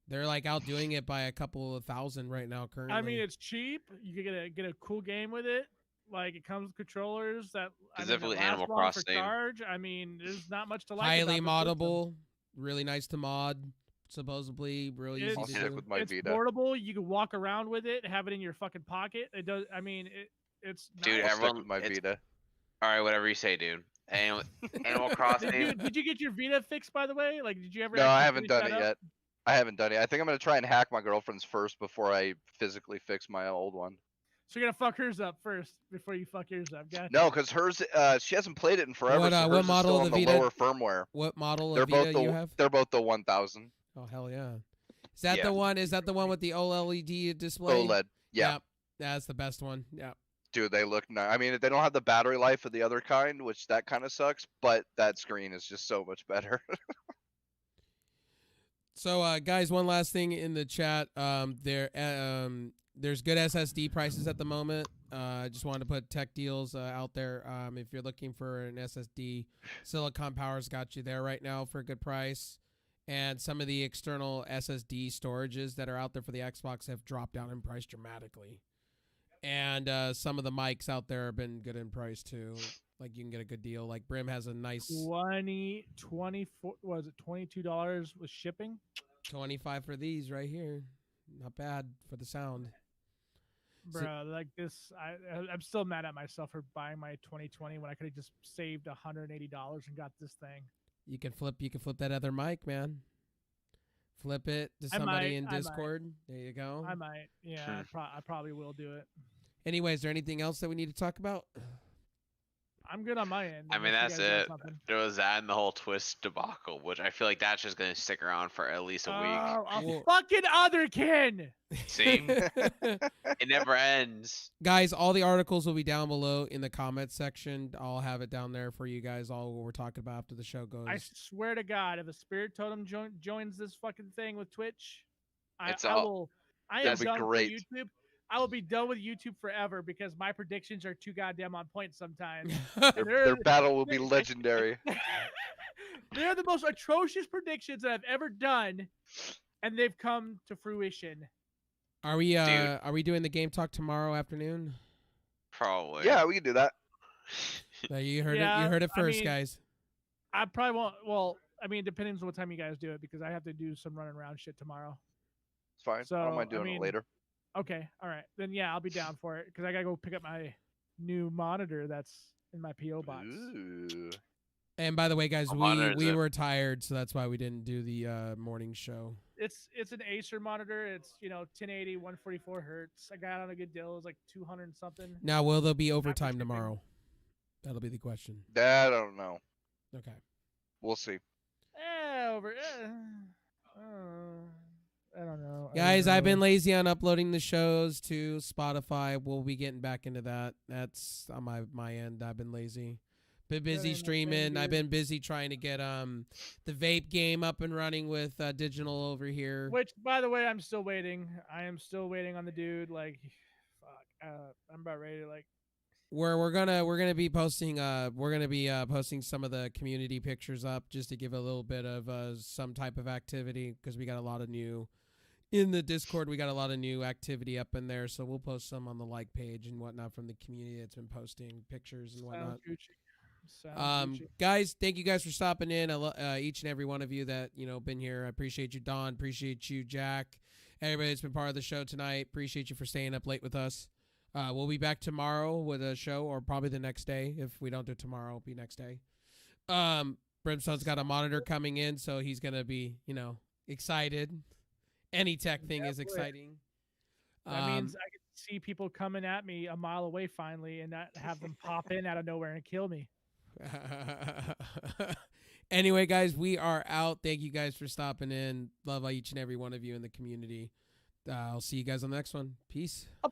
They're outdoing it by a couple of thousand right now. Currently, I mean, it's cheap. You can get a cool game with it. It comes with controllers that Specifically that Animal last long Crossing. for charge. I mean, there's not much to like. Highly about the moddable, really nice to mod. Supposedly, really easy I'll to stick do. with my it's Vita. portable. You can walk around with it, have it in your fucking pocket. It does. I mean, it's. Dude, nice. I'll stick everyone- with my it's- Vita. All right, whatever you say, dude. Animal Crossing. Did you get your Vita fixed, by the way? Did you ever? No, actually I haven't finish done that it up? yet. I haven't done it. I think I'm gonna try and hack my girlfriend's first before I physically fix my old one. So you're gonna fuck hers up first before you fuck yours up, guys. No, because hers, she hasn't played it in forever. What, so what hers is model still of on the the Vita? lower firmware. What model They're of both Vita the you have? they're both the 1000 Oh hell yeah! Is that Yeah. the one? Is that the one with the OLED display? OLED. Yeah, Yep, that's the best one. Yeah. dude, they look nice. I mean, they don't have the battery life of the other kind, which that kind of sucks. But that screen is just so much better. So, guys, one last thing in the chat. There's good SSD prices at the moment. I just wanted to put tech deals out there. If you're looking for an SSD, Silicon Power's got you there right now for a good price. And some of the external SSD storages that are out there for the Xbox have dropped down in price dramatically. And some of the mics out there have been good in price too. You can get a good deal. Brim has a nice 24, was it $22 with shipping? 25 for these right here. Not bad for the sound. Bro, I'm still mad at myself for buying my 2020 when I could have just saved $180 and got this thing. You can flip that other mic, man. Flip it to somebody in Discord. There you go. I might. Yeah, I probably will do it. Anyway, is there anything else that we need to talk about? I'm good on my end. I mean, unless that's you guys got it. something. There was that and the whole twist debacle, which I feel like that's just gonna stick around for at least a week. Oh, a Well- fucking otherkin. See, it never ends. Guys, all the articles will be down below in the comments section. I'll have it down there for you guys. All what we're talking about after the show goes. I swear to God, if a spirit totem joins this fucking thing with Twitch, I It's I all- will. I am That'd be done great. with YouTube. I will be done with YouTube forever because my predictions are too goddamn on point sometimes. Their battle will be legendary. They're the most atrocious predictions that I've ever done, and they've come to fruition. Are we doing the game talk tomorrow afternoon? Probably. Yeah, we can do that. You heard it. Yeah, You heard it I first, mean- guys. I probably won't. Well, I mean, it depends on what time you guys do it because I have to do some running around shit tomorrow. It's fine. I So, don't mind I doing mean, it later. Okay, all right. Then yeah, I'll be down for it because I gotta go pick up my new monitor that's in my PO box. Ooh. And by the way, guys, What monitor is we it? were tired, so that's why we didn't do the morning show. It's an Acer monitor. It's 1080, 144 hertz. I got it on a good deal. It was like 200 and something. Now, will there be overtime shipping. tomorrow? That'll be the question. That I don't know. Okay. We'll see. I don't know. Guys, I've been lazy on uploading the shows to Spotify. We'll be getting back into that. That's on my end. I've been lazy. Been busy Same, streaming. I've dude. been busy trying to get the vape game up and running with Digital over here. Which, by the way, I'm still waiting. I am still waiting on the dude. Like, fuck. I'm about ready to like. We're gonna be posting posting some of the community pictures up just to give a little bit of some type of activity because we got a lot of new in the Discord. We got a lot of new activity up in there, so we'll post some on the like page and whatnot from the community that's been posting pictures and whatnot. Sounds Gucci. Sounds Gucci. Guys, thank you guys for stopping in. Each and every one of you that been here. I appreciate you, Don. Appreciate you, Jack. Everybody that's been part of the show tonight. Appreciate you for staying up late with us. We'll be back tomorrow with a show, or probably the next day. If we don't do it tomorrow, it'll be next day. Brimstone's got a monitor coming in, so he's gonna be, excited. Any tech thing is exciting. That means I can see people coming at me a mile away finally, and not have them pop in out of nowhere and kill me. Anyway, guys, we are out. Thank you guys for stopping in. Love each and every one of you in the community. I'll see you guys on the next one. Peace.